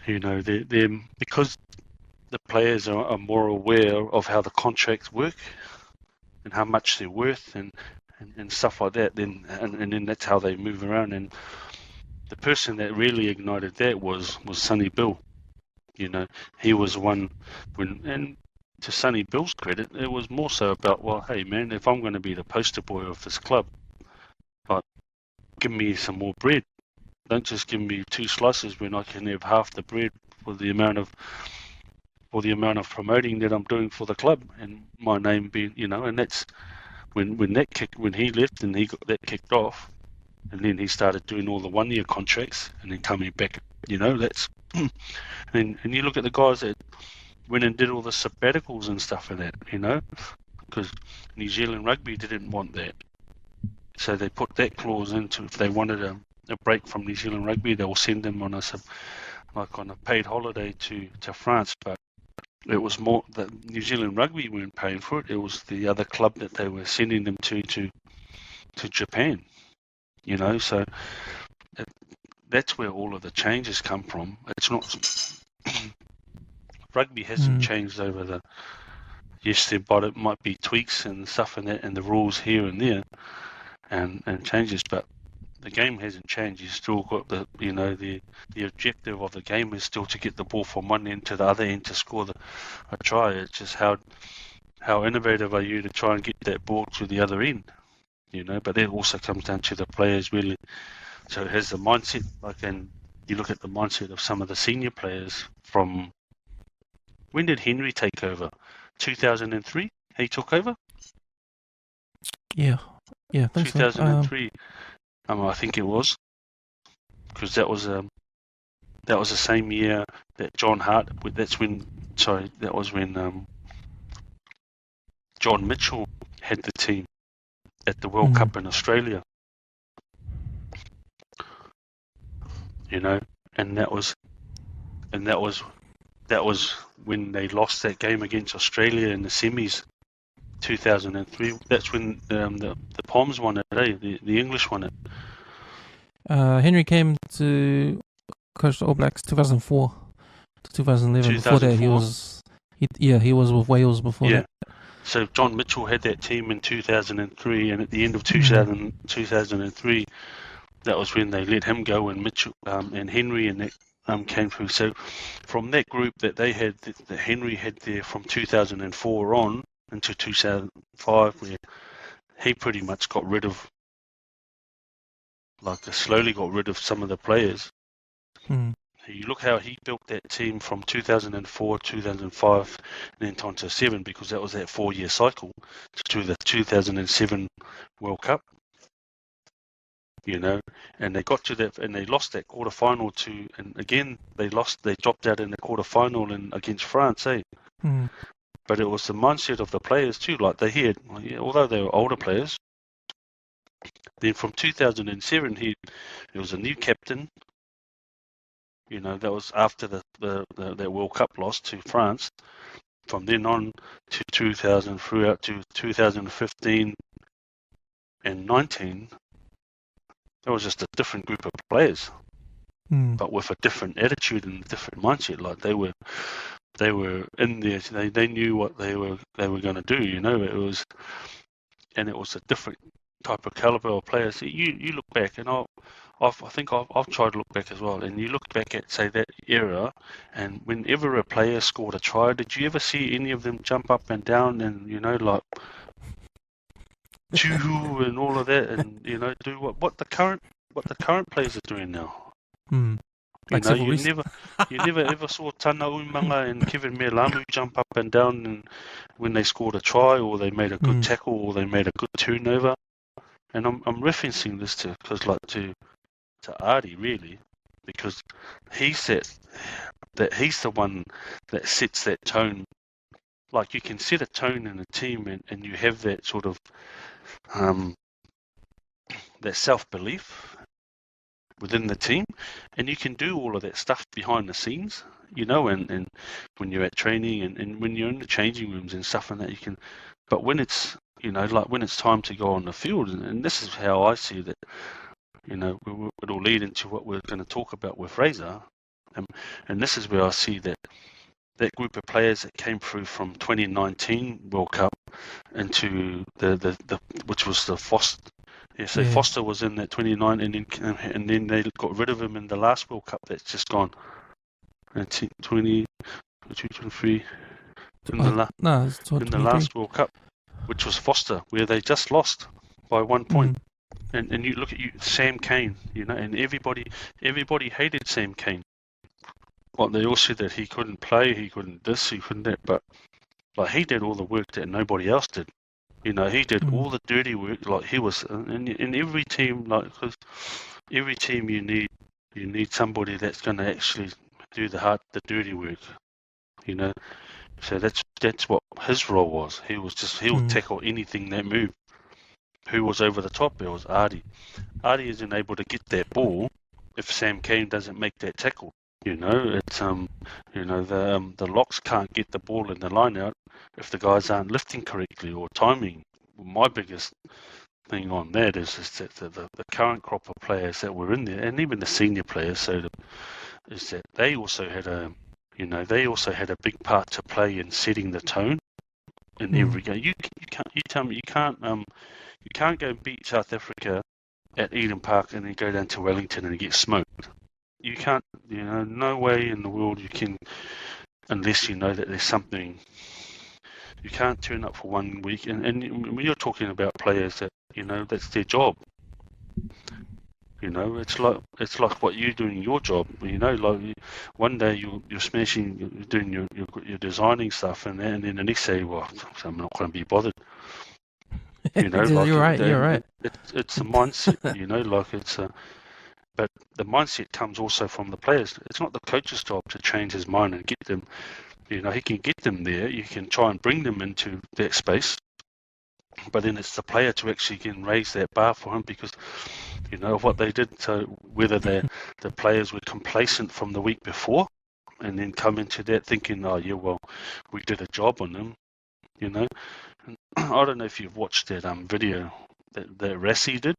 They're because the players are more aware of how the contracts work and how much they're worth and stuff like that. Then that's how they move around. And the person that really ignited that was Sonny Bill. He was one and to Sonny Bill's credit, it was more so about, well, hey man, if I'm going to be the poster boy of this club, give me some more bread. Don't just give me 2 slices when I can have half the bread for the amount of promoting that I'm doing for the club, and my name being, and that's when he left and he got that kicked off, and then he started doing all the 1-year contracts and then coming back, that's and you look at the guys that went and did all the sabbaticals and stuff like that, because New Zealand Rugby didn't want that. So they put that clause into if they wanted a break from New Zealand rugby, they will send them on a paid holiday to France. But it was more that New Zealand rugby weren't paying for it. It was the other club that they were sending them to Japan. So that's where all of the changes come from. It's not rugby hasn't changed over the. Yes, but it might be tweaks and stuff and that, and the rules here and there, and changes. But the game hasn't changed. You still got the objective of the game is still to get the ball from one end to the other end to score a try. It's just how innovative are you to try and get that ball to the other end, But that also comes down to the players really. So it has the mindset, and you look at the mindset of some of the senior players from. When did Henry take over? 2003. He took over. Yeah, I think 2003. I think it was, because that was the same year that John Hart. That was when John Mitchell had the team at the World Cup in Australia. And that was when they lost that game against Australia in the semis, 2003. That's when the Poms won it, the English won it. Henry came to coach the All Blacks 2004 to 2011. 2004. Before that, he was with Wales before that. So John Mitchell had that team in 2003, and at the end of 2003, that was when they let him go, and Mitchell and Henry and that came through. So from that group that they had, that Henry had there from 2004 on into 2005, where he pretty much got rid of, slowly got rid of some of the players. You look how he built that team from 2004, 2005, and then on to 7, because that was that 4-year cycle to the 2007 World Cup. And they got to that, and they lost that quarterfinal and again they dropped out in the quarterfinal against France, But it was the mindset of the players too. Like they had, although they were older players, then from 2007 there was a new captain. That was after the World Cup loss to France. From then on to 2000 throughout to 2015 and 19. It was just a different group of players, but with a different attitude and a different mindset. Like they were in there. They knew what they were going to do. It was a different type of caliber of players. You look back, and I think I've tried to look back as well. And you look back at, say, that era, and whenever a player scored a try, did you ever see any of them jump up and down and choo and all of that, and do what the current players are doing now. You never ever saw Tana Umanga and Kevin Melamu jump up and down and when they scored a try, or they made a good tackle, or they made a good turnover. And I'm referencing this to Artie really, because he's the one that sets that tone. Like you can set a tone in a team, and you have that sort of that self-belief within the team, and you can do all of that stuff behind the scenes, and when you're at training and when you're in the changing rooms and stuff and that you can, but when it's when it's time to go on the field, and this is how I see that, it'll lead into what we're going to talk about with Razor, and this is where I see that group of players that came through from 2019 World Cup into the which was the Foster. Yeah, so Foster was in that 29, and then they got rid of him in the last World Cup that's just gone. 2023 in the last World Cup, which was Foster, where they just lost by 1 point. And you look at Sam Cane, and everybody hated Sam Cane. Like they all said that he couldn't play, he couldn't this, he couldn't that, but like he did all the work that nobody else did. He did all the dirty work. Like he was in every team. Like because every team you need somebody that's going to actually do the dirty work. So that's what his role was. He would tackle anything that moved. who was over the top? It was Ardie. Ardie isn't able to get that ball if Sam Cane doesn't make that tackle. It's the locks can't get the ball in the line out if the guys aren't lifting correctly or timing. My biggest thing on that is that the current crop of players that were in there, and even the senior players, is that they also had a big part to play in setting the tone in every game. You can't go and beat South Africa at Eden Park and then go down to Wellington and get smoked. You can't, no way in the world you can, unless you know that there's something. You can't turn up for 1 week, and when you're talking about players that, that's their job. It's like what you're doing your job. Like one day you're smashing, you're doing your designing stuff, and then the next day, well, I'm not going to be bothered. You're right. You're right. It's a mindset. But the mindset comes also from the players. It's not the coach's job to change his mind and get them. He can get them there. You can try and bring them into that space. But then it's the player to actually raise that bar for him because, of what they did. So whether the players were complacent from the week before and then come into that thinking, oh, yeah, well, we did a job on them, And I don't know if you've watched that video that Rassie did,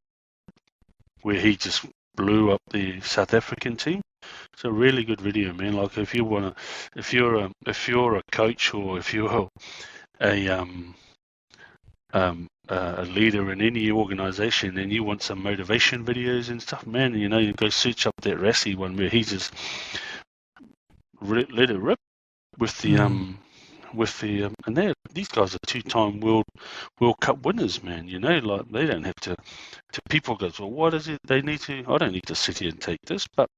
where he just blew up the South African team. It's a really good video, man. Like if you're a coach or if you're a leader in any organization and you want some motivation videos and stuff, man, you go search up that Rassie one where he just let it rip with the and these guys are 2-time World Cup winners, man. Like they don't have to people go, well, what is it they need to? I don't need to sit here and take this, but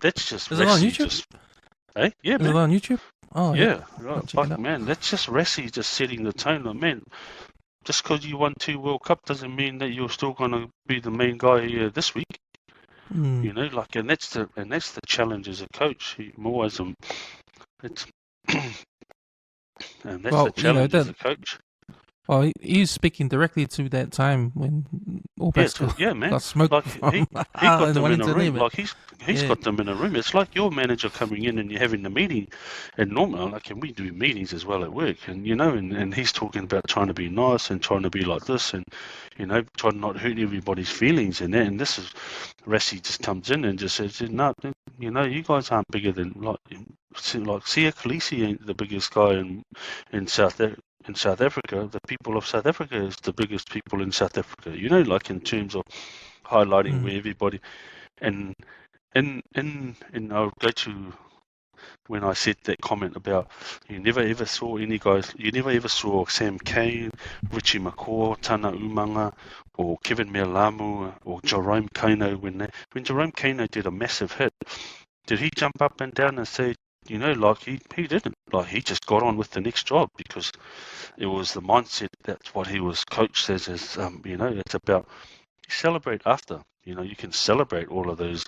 that's just Is it on YouTube? Yeah, is man. It on YouTube? Oh, yeah. Right. Fuck, man, that's just Rassie just setting the tone. Like, man, just because you won 2 World Cup doesn't mean that you're still gonna be the main guy here this week. And that's the challenge as a coach. I'm always it's and that's the challenge as a coach. Well, he's speaking directly to that time when All Blacks got smoked. Like he got them in a room. Like he's got them in a room. It's like your manager coming in and you're having the meeting, and normally, and we do meetings as well at work, and and he's talking about trying to be nice and trying to be like this, and trying not to hurt everybody's feelings and that. And this is Rassie just comes in and just says, no, you guys aren't bigger than like Sia Khaleesi ain't the biggest guy in South Africa. The people of South Africa is the biggest people in South Africa. Like in terms of highlighting where everybody, and I'll go to when I said that comment about you never ever saw any guys. You never ever saw Sam Cane, Richie McCaw, Tana Umanga, or Kevin Mealamu, or Jerome Kaino. When Jerome Kaino did a massive hit, did he jump up and down and say, like he didn't. Like he just got on with the next job because it was the mindset. That's what he was coached as. It's about you celebrate after. You can celebrate all of those.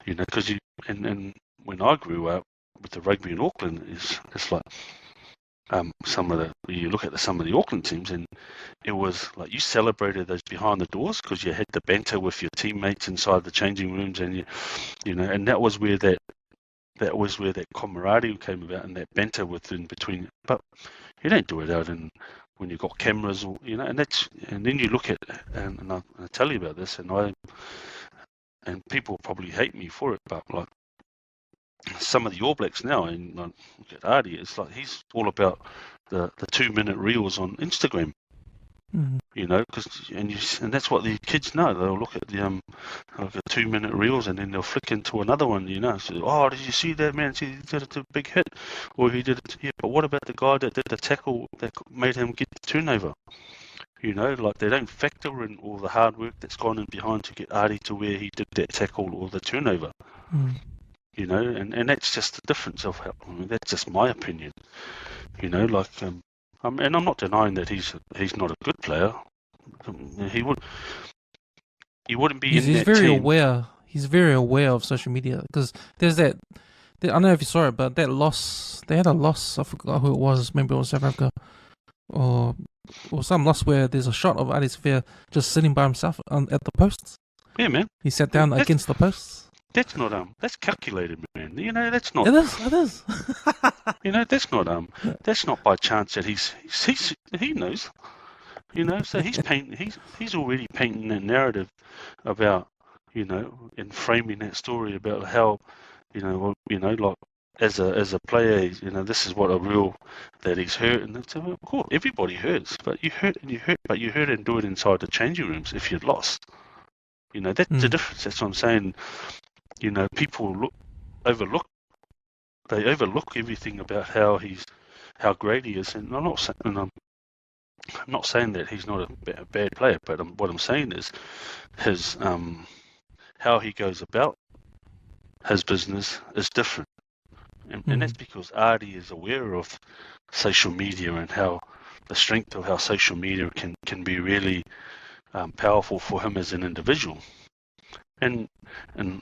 Because and when I grew up with the rugby in Auckland, it's like you look at some of the Auckland teams and it was like you celebrated those behind the doors because you had the banter with your teammates inside the changing rooms and and that was where that camaraderie came about and that banter within between. But you don't do it out when you've got cameras, or and then you look at and I tell you about this, and people probably hate me for it, but like some of the All Blacks now, and look at Ardie, it's like he's all about the 2-minute reels on Instagram. And that's what the kids know. They'll look at the 2-minute reels and then they'll flick into another one. So, oh, did you see that, man? He did a big hit, or he did it. Yeah, but what about the guy that did the tackle that made him get the turnover? Like they don't factor in all the hard work that's gone in behind to get Ardie to where he did that tackle or the turnover. And that's just the difference of how. That's just my opinion. And I'm not denying that he's not a good player. He wouldn't be. He's very team. aware. He's very aware of social media because there's that. I don't know if you saw it, but that loss. They had a loss. I forgot who it was. Maybe it was South Africa. or some loss where there's a shot of Adi Sphere just sitting by himself at the posts. Yeah, man. He sat down against the posts. That's not that's calculated, man. That's not. It is. That's not by chance that he knows. So he's already painting that narrative about, and framing that story about how, like as a player, this is what a real that he's hurt, and it's, of course everybody hurts, but you hurt and do it inside the changing rooms if you'd lost. That's the difference. That's what I'm saying. People overlook everything about how great he is, and I'm not saying that he's not a bad player, but what I'm saying is his how he goes about his business is different, and that's because Artie is aware of social media and how the strength of how social media can be really powerful for him as an individual. And I'm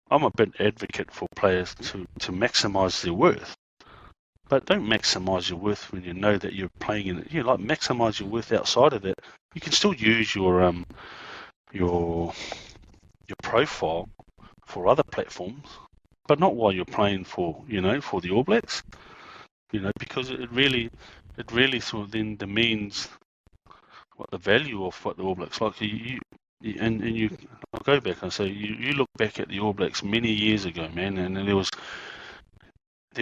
a big advocate for players to maximise their worth. But don't maximise your worth when you know that you're playing in it. Like maximise your worth outside of it. You can still use your profile for other platforms, but not while you're playing for the All Blacks. Because it really sort of then demeans what the value of what the All Blacks like. I'll go back and say you look back at the All Blacks many years ago, man, and there was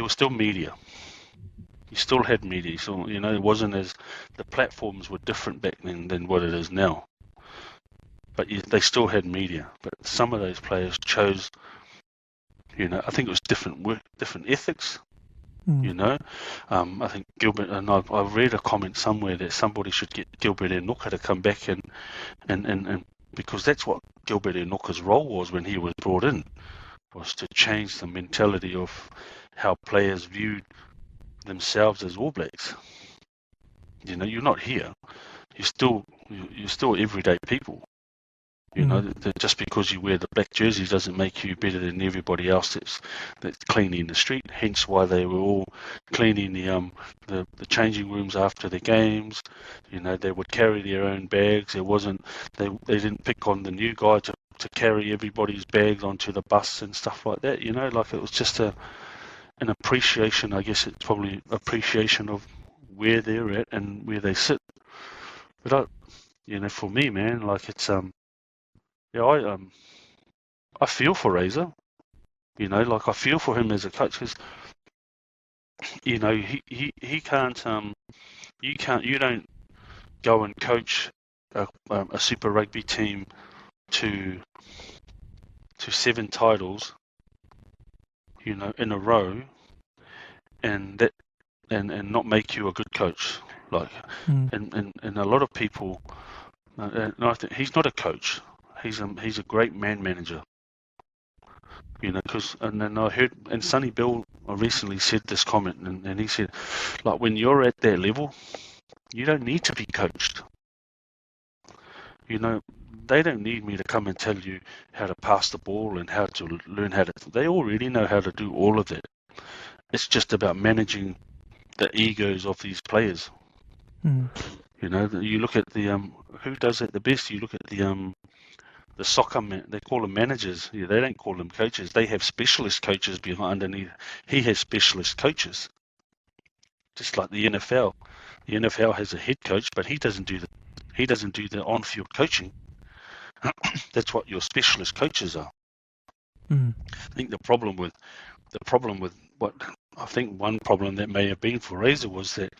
still media. You still had media, so it wasn't as the platforms were different back then than what it is now. But they still had media. But some of those players chose, I think it was different ethics. I think Gilbert, and I've read a comment somewhere that somebody should get Gilbert Enoka to come back and because that's what Gilbert Enoka's role was when he was brought in, was to change the mentality of how players viewed themselves as All Blacks. You're not here. You're still everyday people. Just because you wear the black jersey doesn't make you better than everybody else that's cleaning the street. Hence why they were all cleaning the changing rooms after the games. They would carry their own bags. They didn't pick on the new guy to carry everybody's bags onto the bus and stuff like that. Like it was just an appreciation. I guess it's probably appreciation of where they're at and where they sit. But for me, man, like it's I feel for Razor, like I feel for him as a coach because, he can't, you don't go and coach a Super Rugby team to 7 titles, in a row, and not make you a good coach, like, and a lot of people, and I think he's not a coach. He's a great man manager, because and then I heard, and Sonny Bill recently said this comment, and he said, like, when you're at that level, you don't need to be coached. They don't need me to come and tell you how to pass the ball and how to learn how to. They already know how to do all of that. It's just about managing the egos of these players. You look at the who does it the best. You look at the soccer man, they call them managers. Yeah, they don't call them coaches. They have specialist coaches underneath. He has specialist coaches, just like the NFL. The NFL has a head coach, but he doesn't do the on-field coaching. That's what your specialist coaches are. I think the problem with what I think one problem that may have been for Razor was that,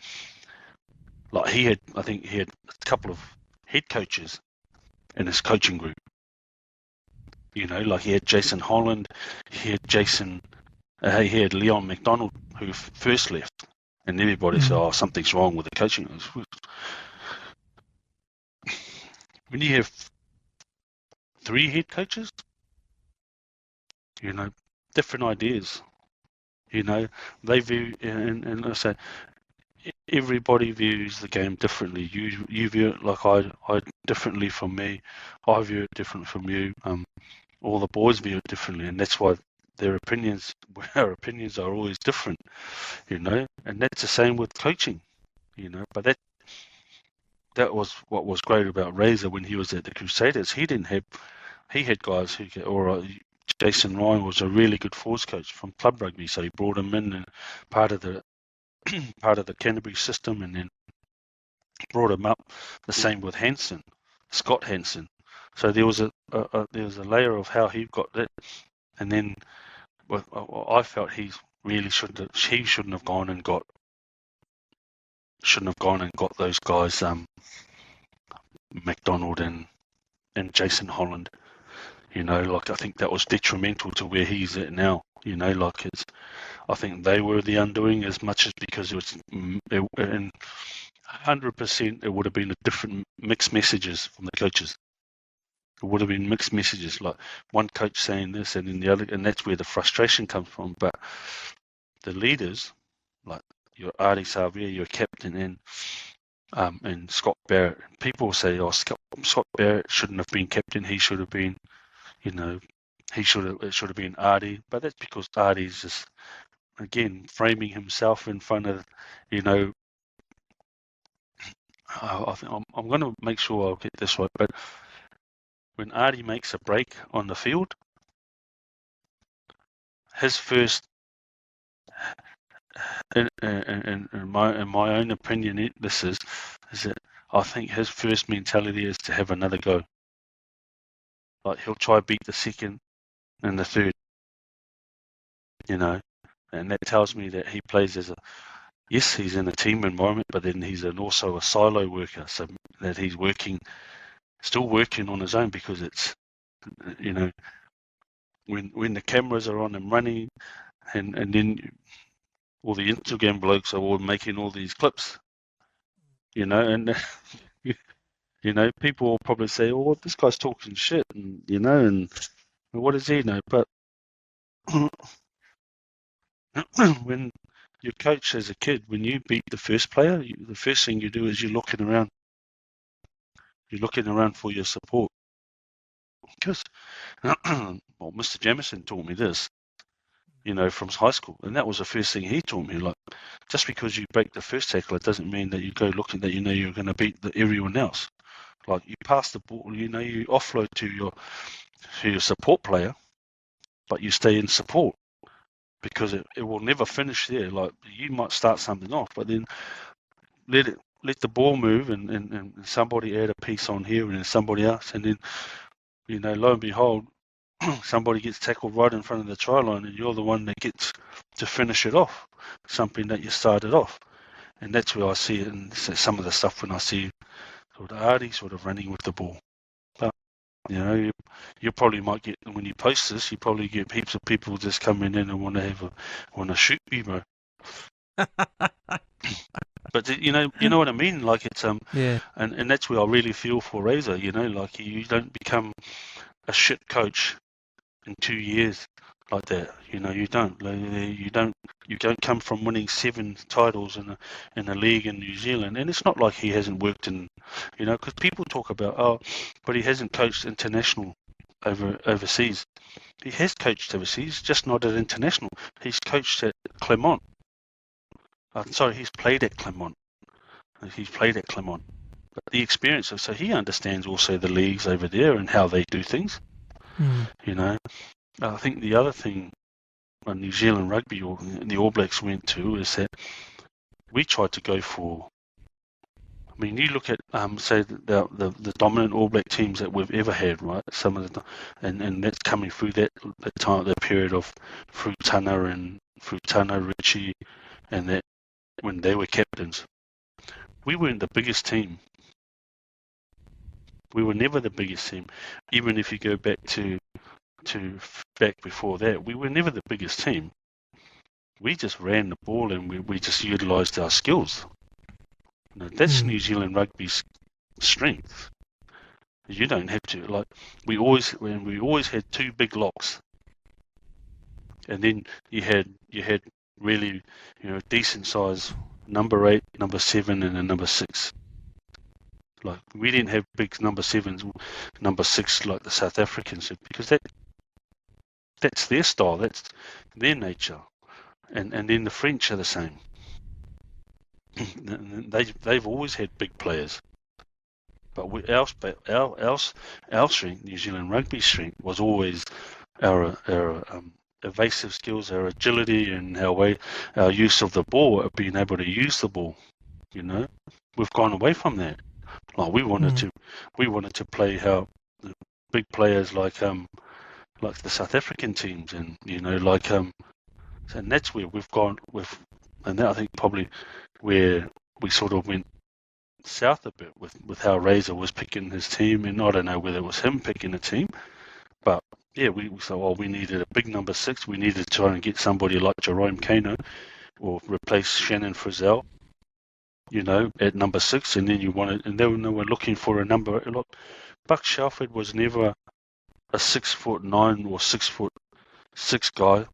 like, he had a couple of head coaches in his coaching group. Like he had Jason Holland, he had Leon McDonald, who first left, and everybody said, "Oh, something's wrong with the coaching." When you have 3 head coaches, different ideas. They view, and I say, everybody views the game differently. You view it like I differently from me. I view it different from you. All the boys view it differently, and that's why our opinions are always different, and that's the same with coaching. But that was what was great about Razor when he was at the Crusaders. He had guys Jason Ryan was a really good forwards coach from club rugby, so he brought him in and part of the Canterbury system, and then brought him up. The same with Scott Hansen. So there was a layer of how he got that, and then I felt he shouldn't have gone and got those guys, McDonald and Jason Holland. I think that was detrimental to where he's at now. I think they were the undoing as much as because it was, and 100% it would have been a different mixed messages from the coaches. It would have been mixed messages, like one coach saying this and then the other, and that's where the frustration comes from. But the leaders, like your Ardie Savea, your captain, and Scott Barrett, people say, "Oh, Scott Barrett shouldn't have been captain. He should have been, it should have been Ardie." But that's because Ardie's just, again, framing himself in front of, I think I'm going to make sure I'll get this right. But when Ardie makes a break on the field, his first, in my own opinion, this is that I think his first mentality is to have another go. Like he'll try beat the second and the third, and that tells me that he plays yes, he's in a team environment, but then he's also a silo worker, so that he's still working on his own, because it's, when the cameras are on him running, and then all the Instagram blokes are all making all these clips, and people will probably say, "Oh, this guy's talking shit," and what does he know? But when your coach as a kid, when you beat the first player, the first thing you do is you're looking around. You're looking around for your support. Because, well, Mr. Jamison taught me this, from high school, and that was the first thing he taught me. Like, just because you break the first tackle, it doesn't mean that you go looking that you're going to beat everyone else. Like, you pass the ball, you offload to your support player, but you stay in support, because it will never finish there. Like, you might start something off, but then let the ball move, and somebody add a piece on here and then somebody else, and then lo and behold, somebody gets tackled right in front of the try line, and you're the one that gets to finish it off, something that you started off. And that's where I see it in some of the stuff when I see sort of Ardie sort of running with the ball. But you probably might get, when you post this, you probably get heaps of people just coming in and want to shoot you, bro. But you know what I mean? Like, it's yeah, and that's where I really feel for Razor. Like, you don't become a shit coach in 2 years like that. You don't come from winning 7 titles in a league in New Zealand, and it's not like he hasn't worked in, because people talk about, but he hasn't coached international overseas. He has coached overseas, just not at international. He's coached at Clermont. He's played at Clermont. But the experience so he understands also the leagues over there and how they do things. I think the other thing New Zealand Rugby or the All Blacks went to is that we tried to go for. I mean, you look at say the dominant All Black teams that we've ever had, right? Some of the and that's coming through that period of Frutana, Richie, and that when they were captains. We weren't the biggest team. We were never the biggest team, even if you go back to back before that. We were never the biggest team. We just ran the ball, and we just utilised our skills. That's New Zealand Rugby's strength. You don't have to, like, we always had 2 big locks, and then you had really decent size number 8, number 7, and a number 6. Like, we didn't have big number 7s, number 6 like the South Africans did, because that's their style, that's their nature. And then the French are the same. they've always had big players. But our strength, New Zealand rugby strength, was always our evasive skills, our agility, and our use of the ball, being able to use the ball. We've gone away from that. Like we wanted to play how the big players like the South African teams, and and that's where we've gone with, and that I think probably where we sort of went south a bit with how Razor was picking his team, and I don't know whether it was him picking a team, but yeah, we thought, we needed a big number 6. We needed to try and get somebody like Jerome Kano or replace Shannon Frizzell, at number 6, and then they were looking for a number. Look, Buck Shelford was never a 6'9" or 6'6" guy.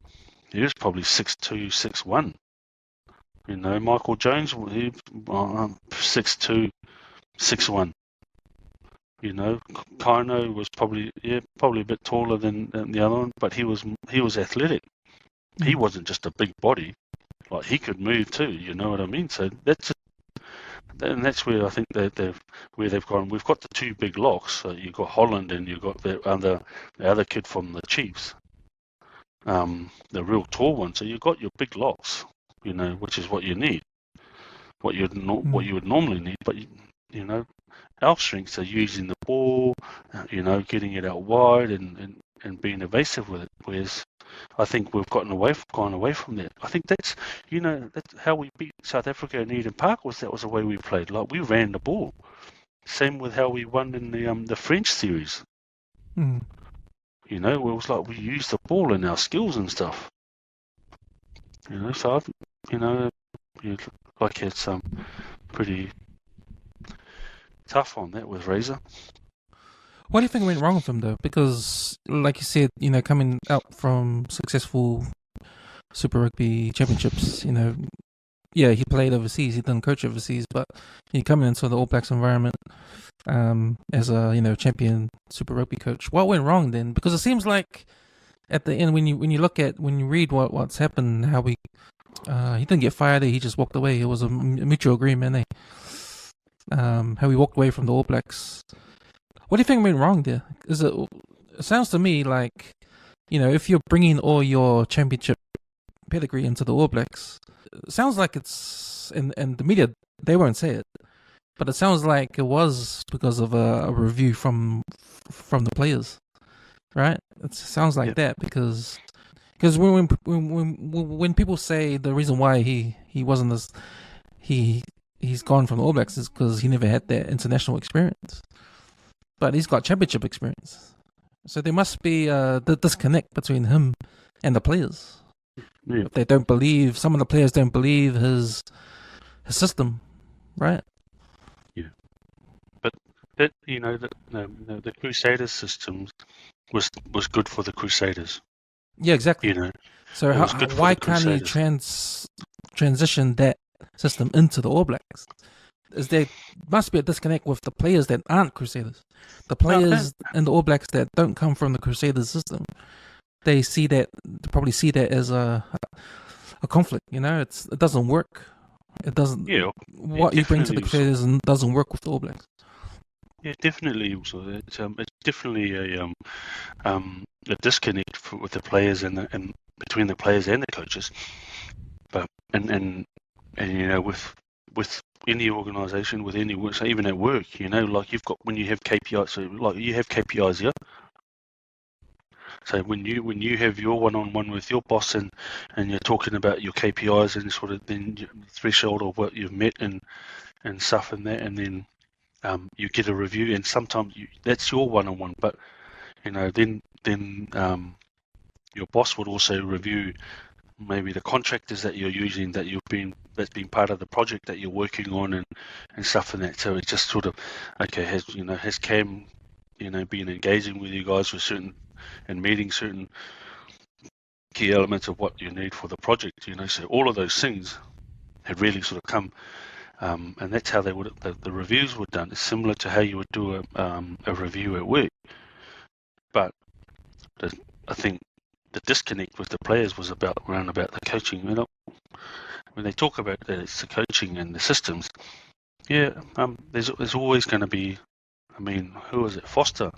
He was probably 6'2", 6'1". Michael Jones, he 6'2", 6'1". Kano was probably a bit taller than the other one, but he was athletic. He wasn't just a big body; like he could move too. You know what I mean? So that's where I think they've gone. We've got the 2 big locks. So you've got Holland and you've got the other kid from the Chiefs, the real tall one. So you've got your big locks, which is what you need, what you would normally need. But our strengths are using the ball, getting it out wide and being evasive with it. Whereas I think we've gone away from that. I think that's how we beat South Africa in Eden Park. That was the way we played. Like we ran the ball. Same with how we won in the French series. It was like we used the ball in our skills and stuff. So like it's pretty tough on that with Razor. What do you think went wrong with him though? Because, like you said, coming out from successful Super Rugby championships, he played overseas. He didn't coach overseas, but he coming into the All Blacks environment as a champion Super Rugby coach. What went wrong then? Because it seems like at the end, when you read what's happened, how he didn't get fired. He just walked away. It was a mutual agreement. How he walked away from the All Blacks. What do you think went wrong there? It sounds to me like, if you're bringing all your championship pedigree into the All Blacks, it sounds like it's, and the media, they won't say it, but it sounds like it was because of a review from the players, right? It sounds like that because when people say the reason why he wasn't as he's gone from the All Blacks is because he never had that international experience. But he's got championship experience. So there must be the disconnect between him and the players. Yeah. If they don't believe, some of the players don't believe his system, right? Yeah. But the Crusaders system was good for the Crusaders. Yeah, exactly. So why can't he transition that system into the All Blacks? There must be a disconnect with the players that aren't Crusaders. The players in the All Blacks that don't come from the Crusaders system, they probably see that as a conflict. It doesn't work. It doesn't. Yeah. What you bring to the Crusaders doesn't work with the All Blacks. Yeah, definitely. Also, it's definitely a disconnect with the players and between the players and the coaches. But and with any organisation, with any work, so even at work, like you've got, when you have KPIs, so like you have KPIs, yeah. So when you have your one-on-one with your boss and you're talking about your KPIs and sort of then the threshold of what you've met and stuff and that, and then you get a review, and sometimes that's your one-on-one, but then your boss would also review maybe the contractors that you're using, that's been part of the project that you're working on and stuff and that. So it's just sort of, okay, has Cam been engaging with you guys with and meeting certain key elements of what you need for the project, so all of those things had really sort of come, and that's how the reviews were done. It's similar to how you would do a review at work, but I think the disconnect with the players was around about the coaching. When they talk about that it's the coaching and the systems, there's always going to be. I mean, who was it? Foster.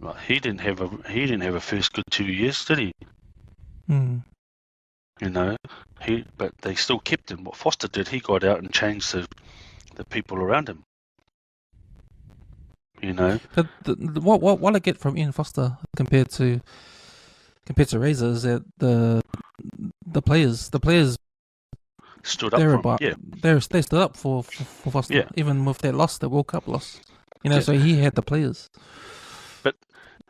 Like he didn't have a first good 2 years, did he? But they still kept him. What Foster did, he got out and changed the people around him. What I get from Ian Foster compared to Razor is that the players stood up for him. They stood up for Foster, even with that loss, the World Cup loss. So he had the players. But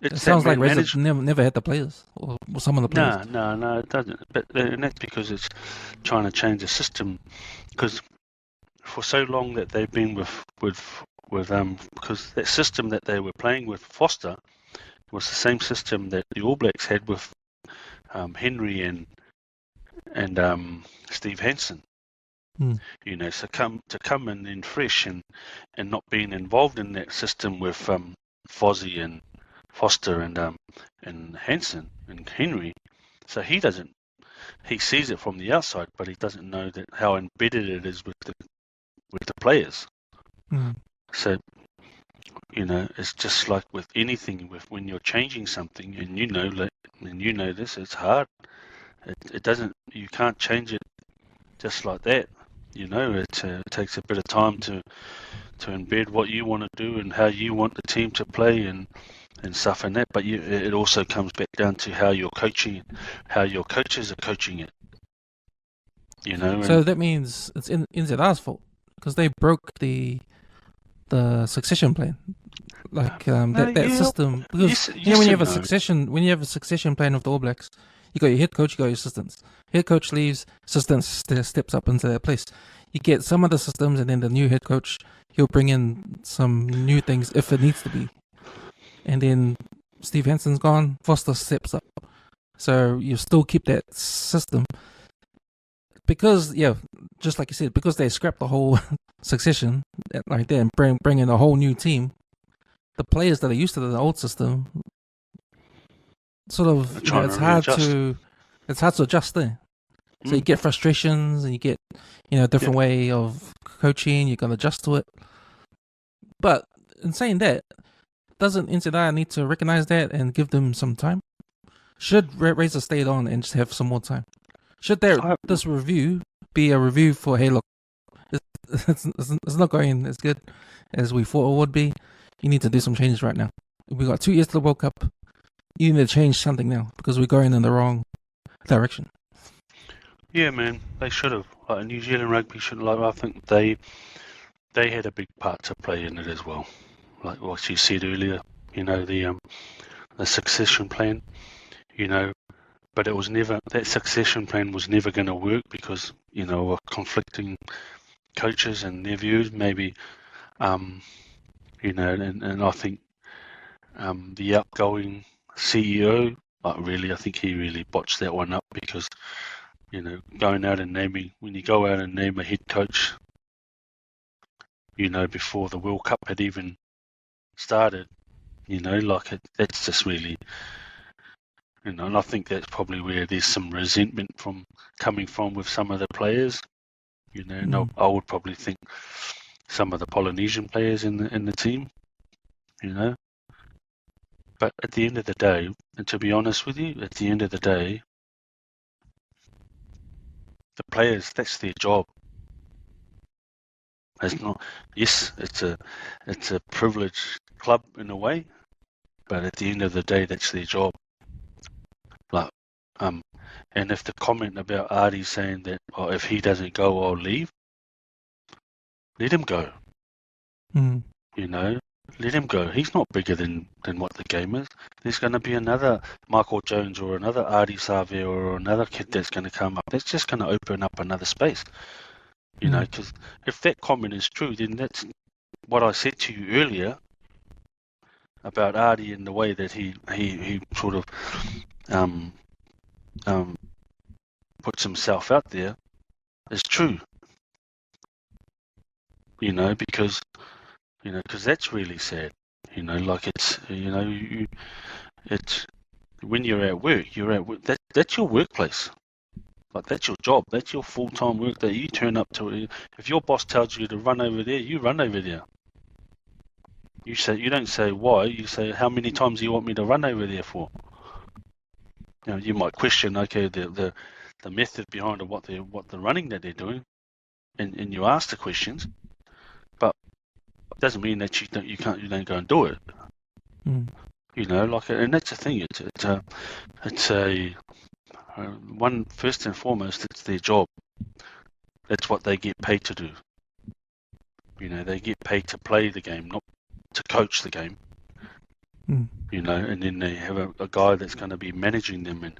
it sounds like Razor never had the players, or some of the players. No, it doesn't. But and that's because it's trying to change the system. Because for so long that they've been with because that system that they were playing with Foster was the same system that the All Blacks had with Henry and Steve Hansen. So come in fresh and not being involved in that system with Fozzie and Foster and Hansen and Henry. So he sees it from the outside, but he doesn't know that how embedded it is with the players. So it's just like with anything, when you're changing something, and this, it's hard. It doesn't. You can't change it just like that. It takes a bit of time to embed what you want to do and how you want the team to play and stuff and that. But it also comes back down to how you're coaching it, how your coaches are coaching it. So that means it's NZR's fault because they broke the succession plan, that system. Because when you have a succession plan with the All Blacks, you got your head coach, you got your assistants. Head coach leaves, assistant steps up into that place. You get some of the systems, and then the new head coach, he'll bring in some new things if it needs to be. And then Steve Hansen's gone, Foster steps up. So you still keep that system. Because, just like you said, because they scrapped the whole succession like that and bring in a whole new team, the players that are used to the old system, sort of, it's hard to adjust there. So you get frustrations and you get, different way of coaching. You can adjust to it. But in saying that, doesn't NZR need to recognize that and give them some time? Should Razor stay on and just have some more time? Should this review be a review for, hey, look, it's not going as good as we thought it would be. You need to do some changes right now. We got 2 years to the World Cup. You need to change something now because we're going in the wrong direction. Yeah, man, they should have. New Zealand rugby should have. I think they had a big part to play in it as well. Like what you said earlier, the succession plan, but it was never, that succession plan was never going to work because, of conflicting coaches and their views, maybe, and I think the outgoing CEO, I think he really botched that one up because, going out and when you go out and name a head coach, before the World Cup had even started, that's just really, and I think that's probably where there's some resentment coming from with some of the players, and I would probably think some of the Polynesian players in the team, But at the end of the day, and to be honest with you, at the end of the day, the players, that's their job. It's not. Yes, it's a privileged club in a way, but at the end of the day, that's their job. And if the comment about Artie saying that, if he doesn't go, I'll leave, let him go. Let him go. He's not bigger than what the game is. There's going to be another Michael Jones or another Artie Savia or another kid that's going to come up. That's just going to open up another space. Because if that comment is true, then that's what I said to you earlier about Artie and the way that he sort of puts himself out there is true. Because that's really sad. It's when you're at work, that's your workplace. Like, that's your job. That's your full-time work that you turn up to. If your boss tells you to run over there, you run over there. You don't say why. You say, how many times do you want me to run over there for? You might question, okay, the method behind what the running that they're doing, and you ask the questions, but it doesn't mean that you don't go and do it. Mm. And that's the thing. It's a one, first and foremost, it's their job. That's what they get paid to do. They get paid to play the game, not to coach the game. Mm. And then they have a guy that's going to be managing them.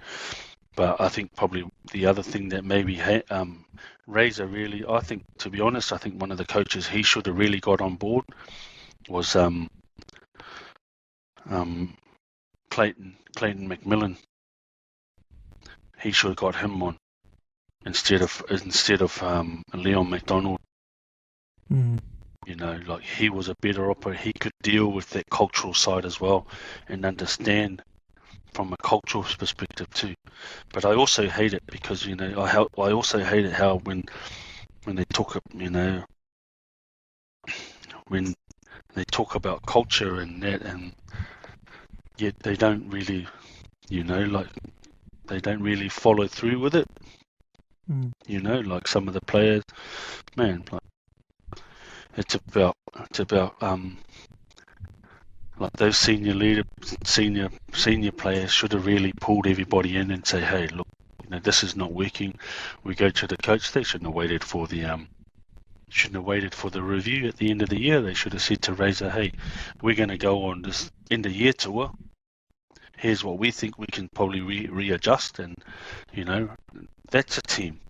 But I think probably the other thing that maybe Razor really, I think, to be honest, I think one of the coaches he should have really got on board was Clayton McMillan. He should have got him on instead of Leon McDonald. Mm. Like, he was a better operator. He could deal with that cultural side as well and understand from a cultural perspective too. But I also hate it because I also hate it how when they talk when they talk about culture and that, and yet they don't really like they don't really follow through with it. Like some of the players, man, like it's about like those senior players should have really pulled everybody in and say, hey, look, this is not working. We go to the coach. They shouldn't have waited for the review at the end of the year. They should have said to Razor, hey, we're going to go on this end of year tour. Here's what we think we can probably readjust, and that's a team.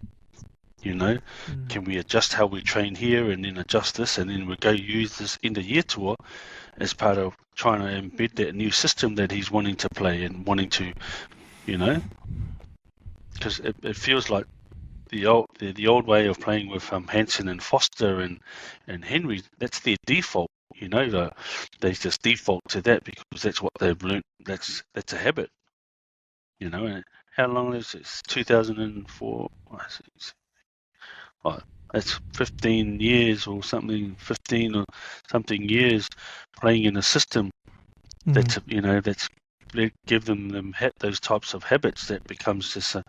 Can we adjust how we train here and then adjust this, and then we go use this end of year tour as part of trying to embed that new system that he's wanting to play and wanting to, because it feels like the old way of playing with Hansen and Foster and Henry. That's their default. They just default to that because that's what they've learned. That's a habit. And how long is this? 2004. That's 15 years or something. 15 or something years playing in a system. That's give them those types of habits. That becomes just a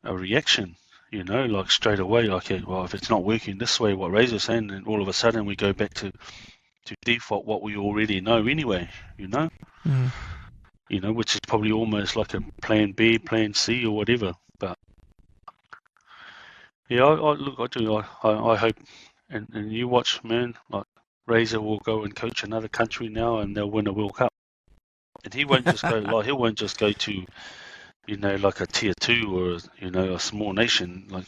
reaction. Like straight away. Okay, well, if it's not working this way, what Razor's saying, and all of a sudden we go back to default what we already know anyway. Which is probably almost like a plan B, plan C, or whatever. But yeah, I do. I hope, and you watch, man. Like, Razor will go and coach another country now, and they'll win a World Cup. And he won't just go. Like, he won't just go to, like a tier 2 or a small nation. Like,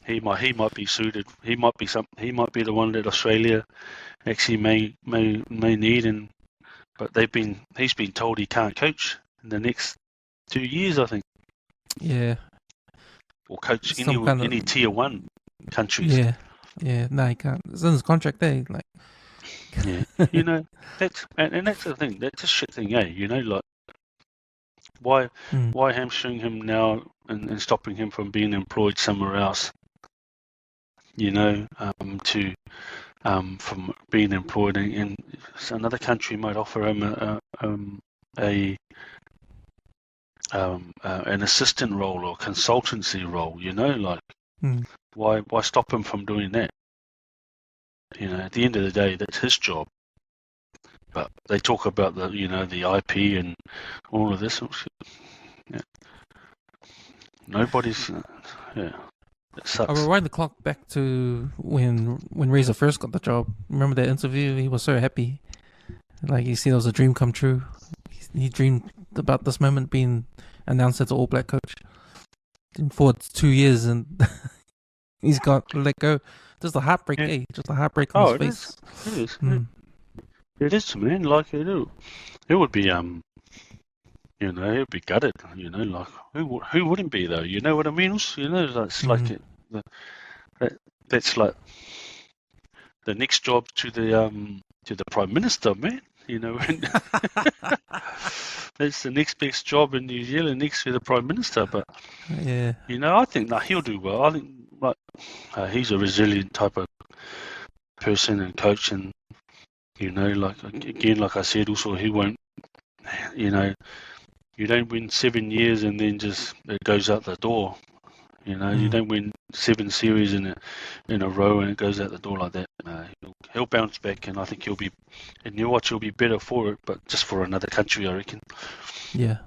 he might be suited. He might be the one that Australia actually may need. But he's been told he can't coach in the next 2 years, I think. Yeah. Or coach any tier 1 countries. Yeah. No, he can't. It's in his contract there. Like. Yeah. That's the thing. That's a shit thing, eh? Like, why hamstring him now and stopping him from being employed somewhere else? From being employed in another country might offer him an assistant role or consultancy role. Like, why stop him from doing that? At the end of the day, that's his job. But they talk about the IP and all of this. Yeah. Nobody's. It sucks. I will wind the clock back to when Razor first got the job. Remember that interview? He was so happy. Like, he said it was a dream come true. He dreamed about this moment being announced as an All Black coach. For 2 years, and he's got let go. Just a heartbreak, Just a heartbreak on his face. It is. It is, man. Like, it would be he'd be gutted. Like, who wouldn't be though? You know what I mean? That's like that's like the next job to the Prime Minister, man. That's the next best job in New Zealand, next to the Prime Minister. But yeah, I think he'll do well. I think he's a resilient type of person and coach, and like I said, also he won't. You don't win 7 years and then just it goes out the door. You don't win 7 series in a row and it goes out the door like that. He'll bounce back, and I think he'll be better for it, but just for another country, I reckon. Yeah.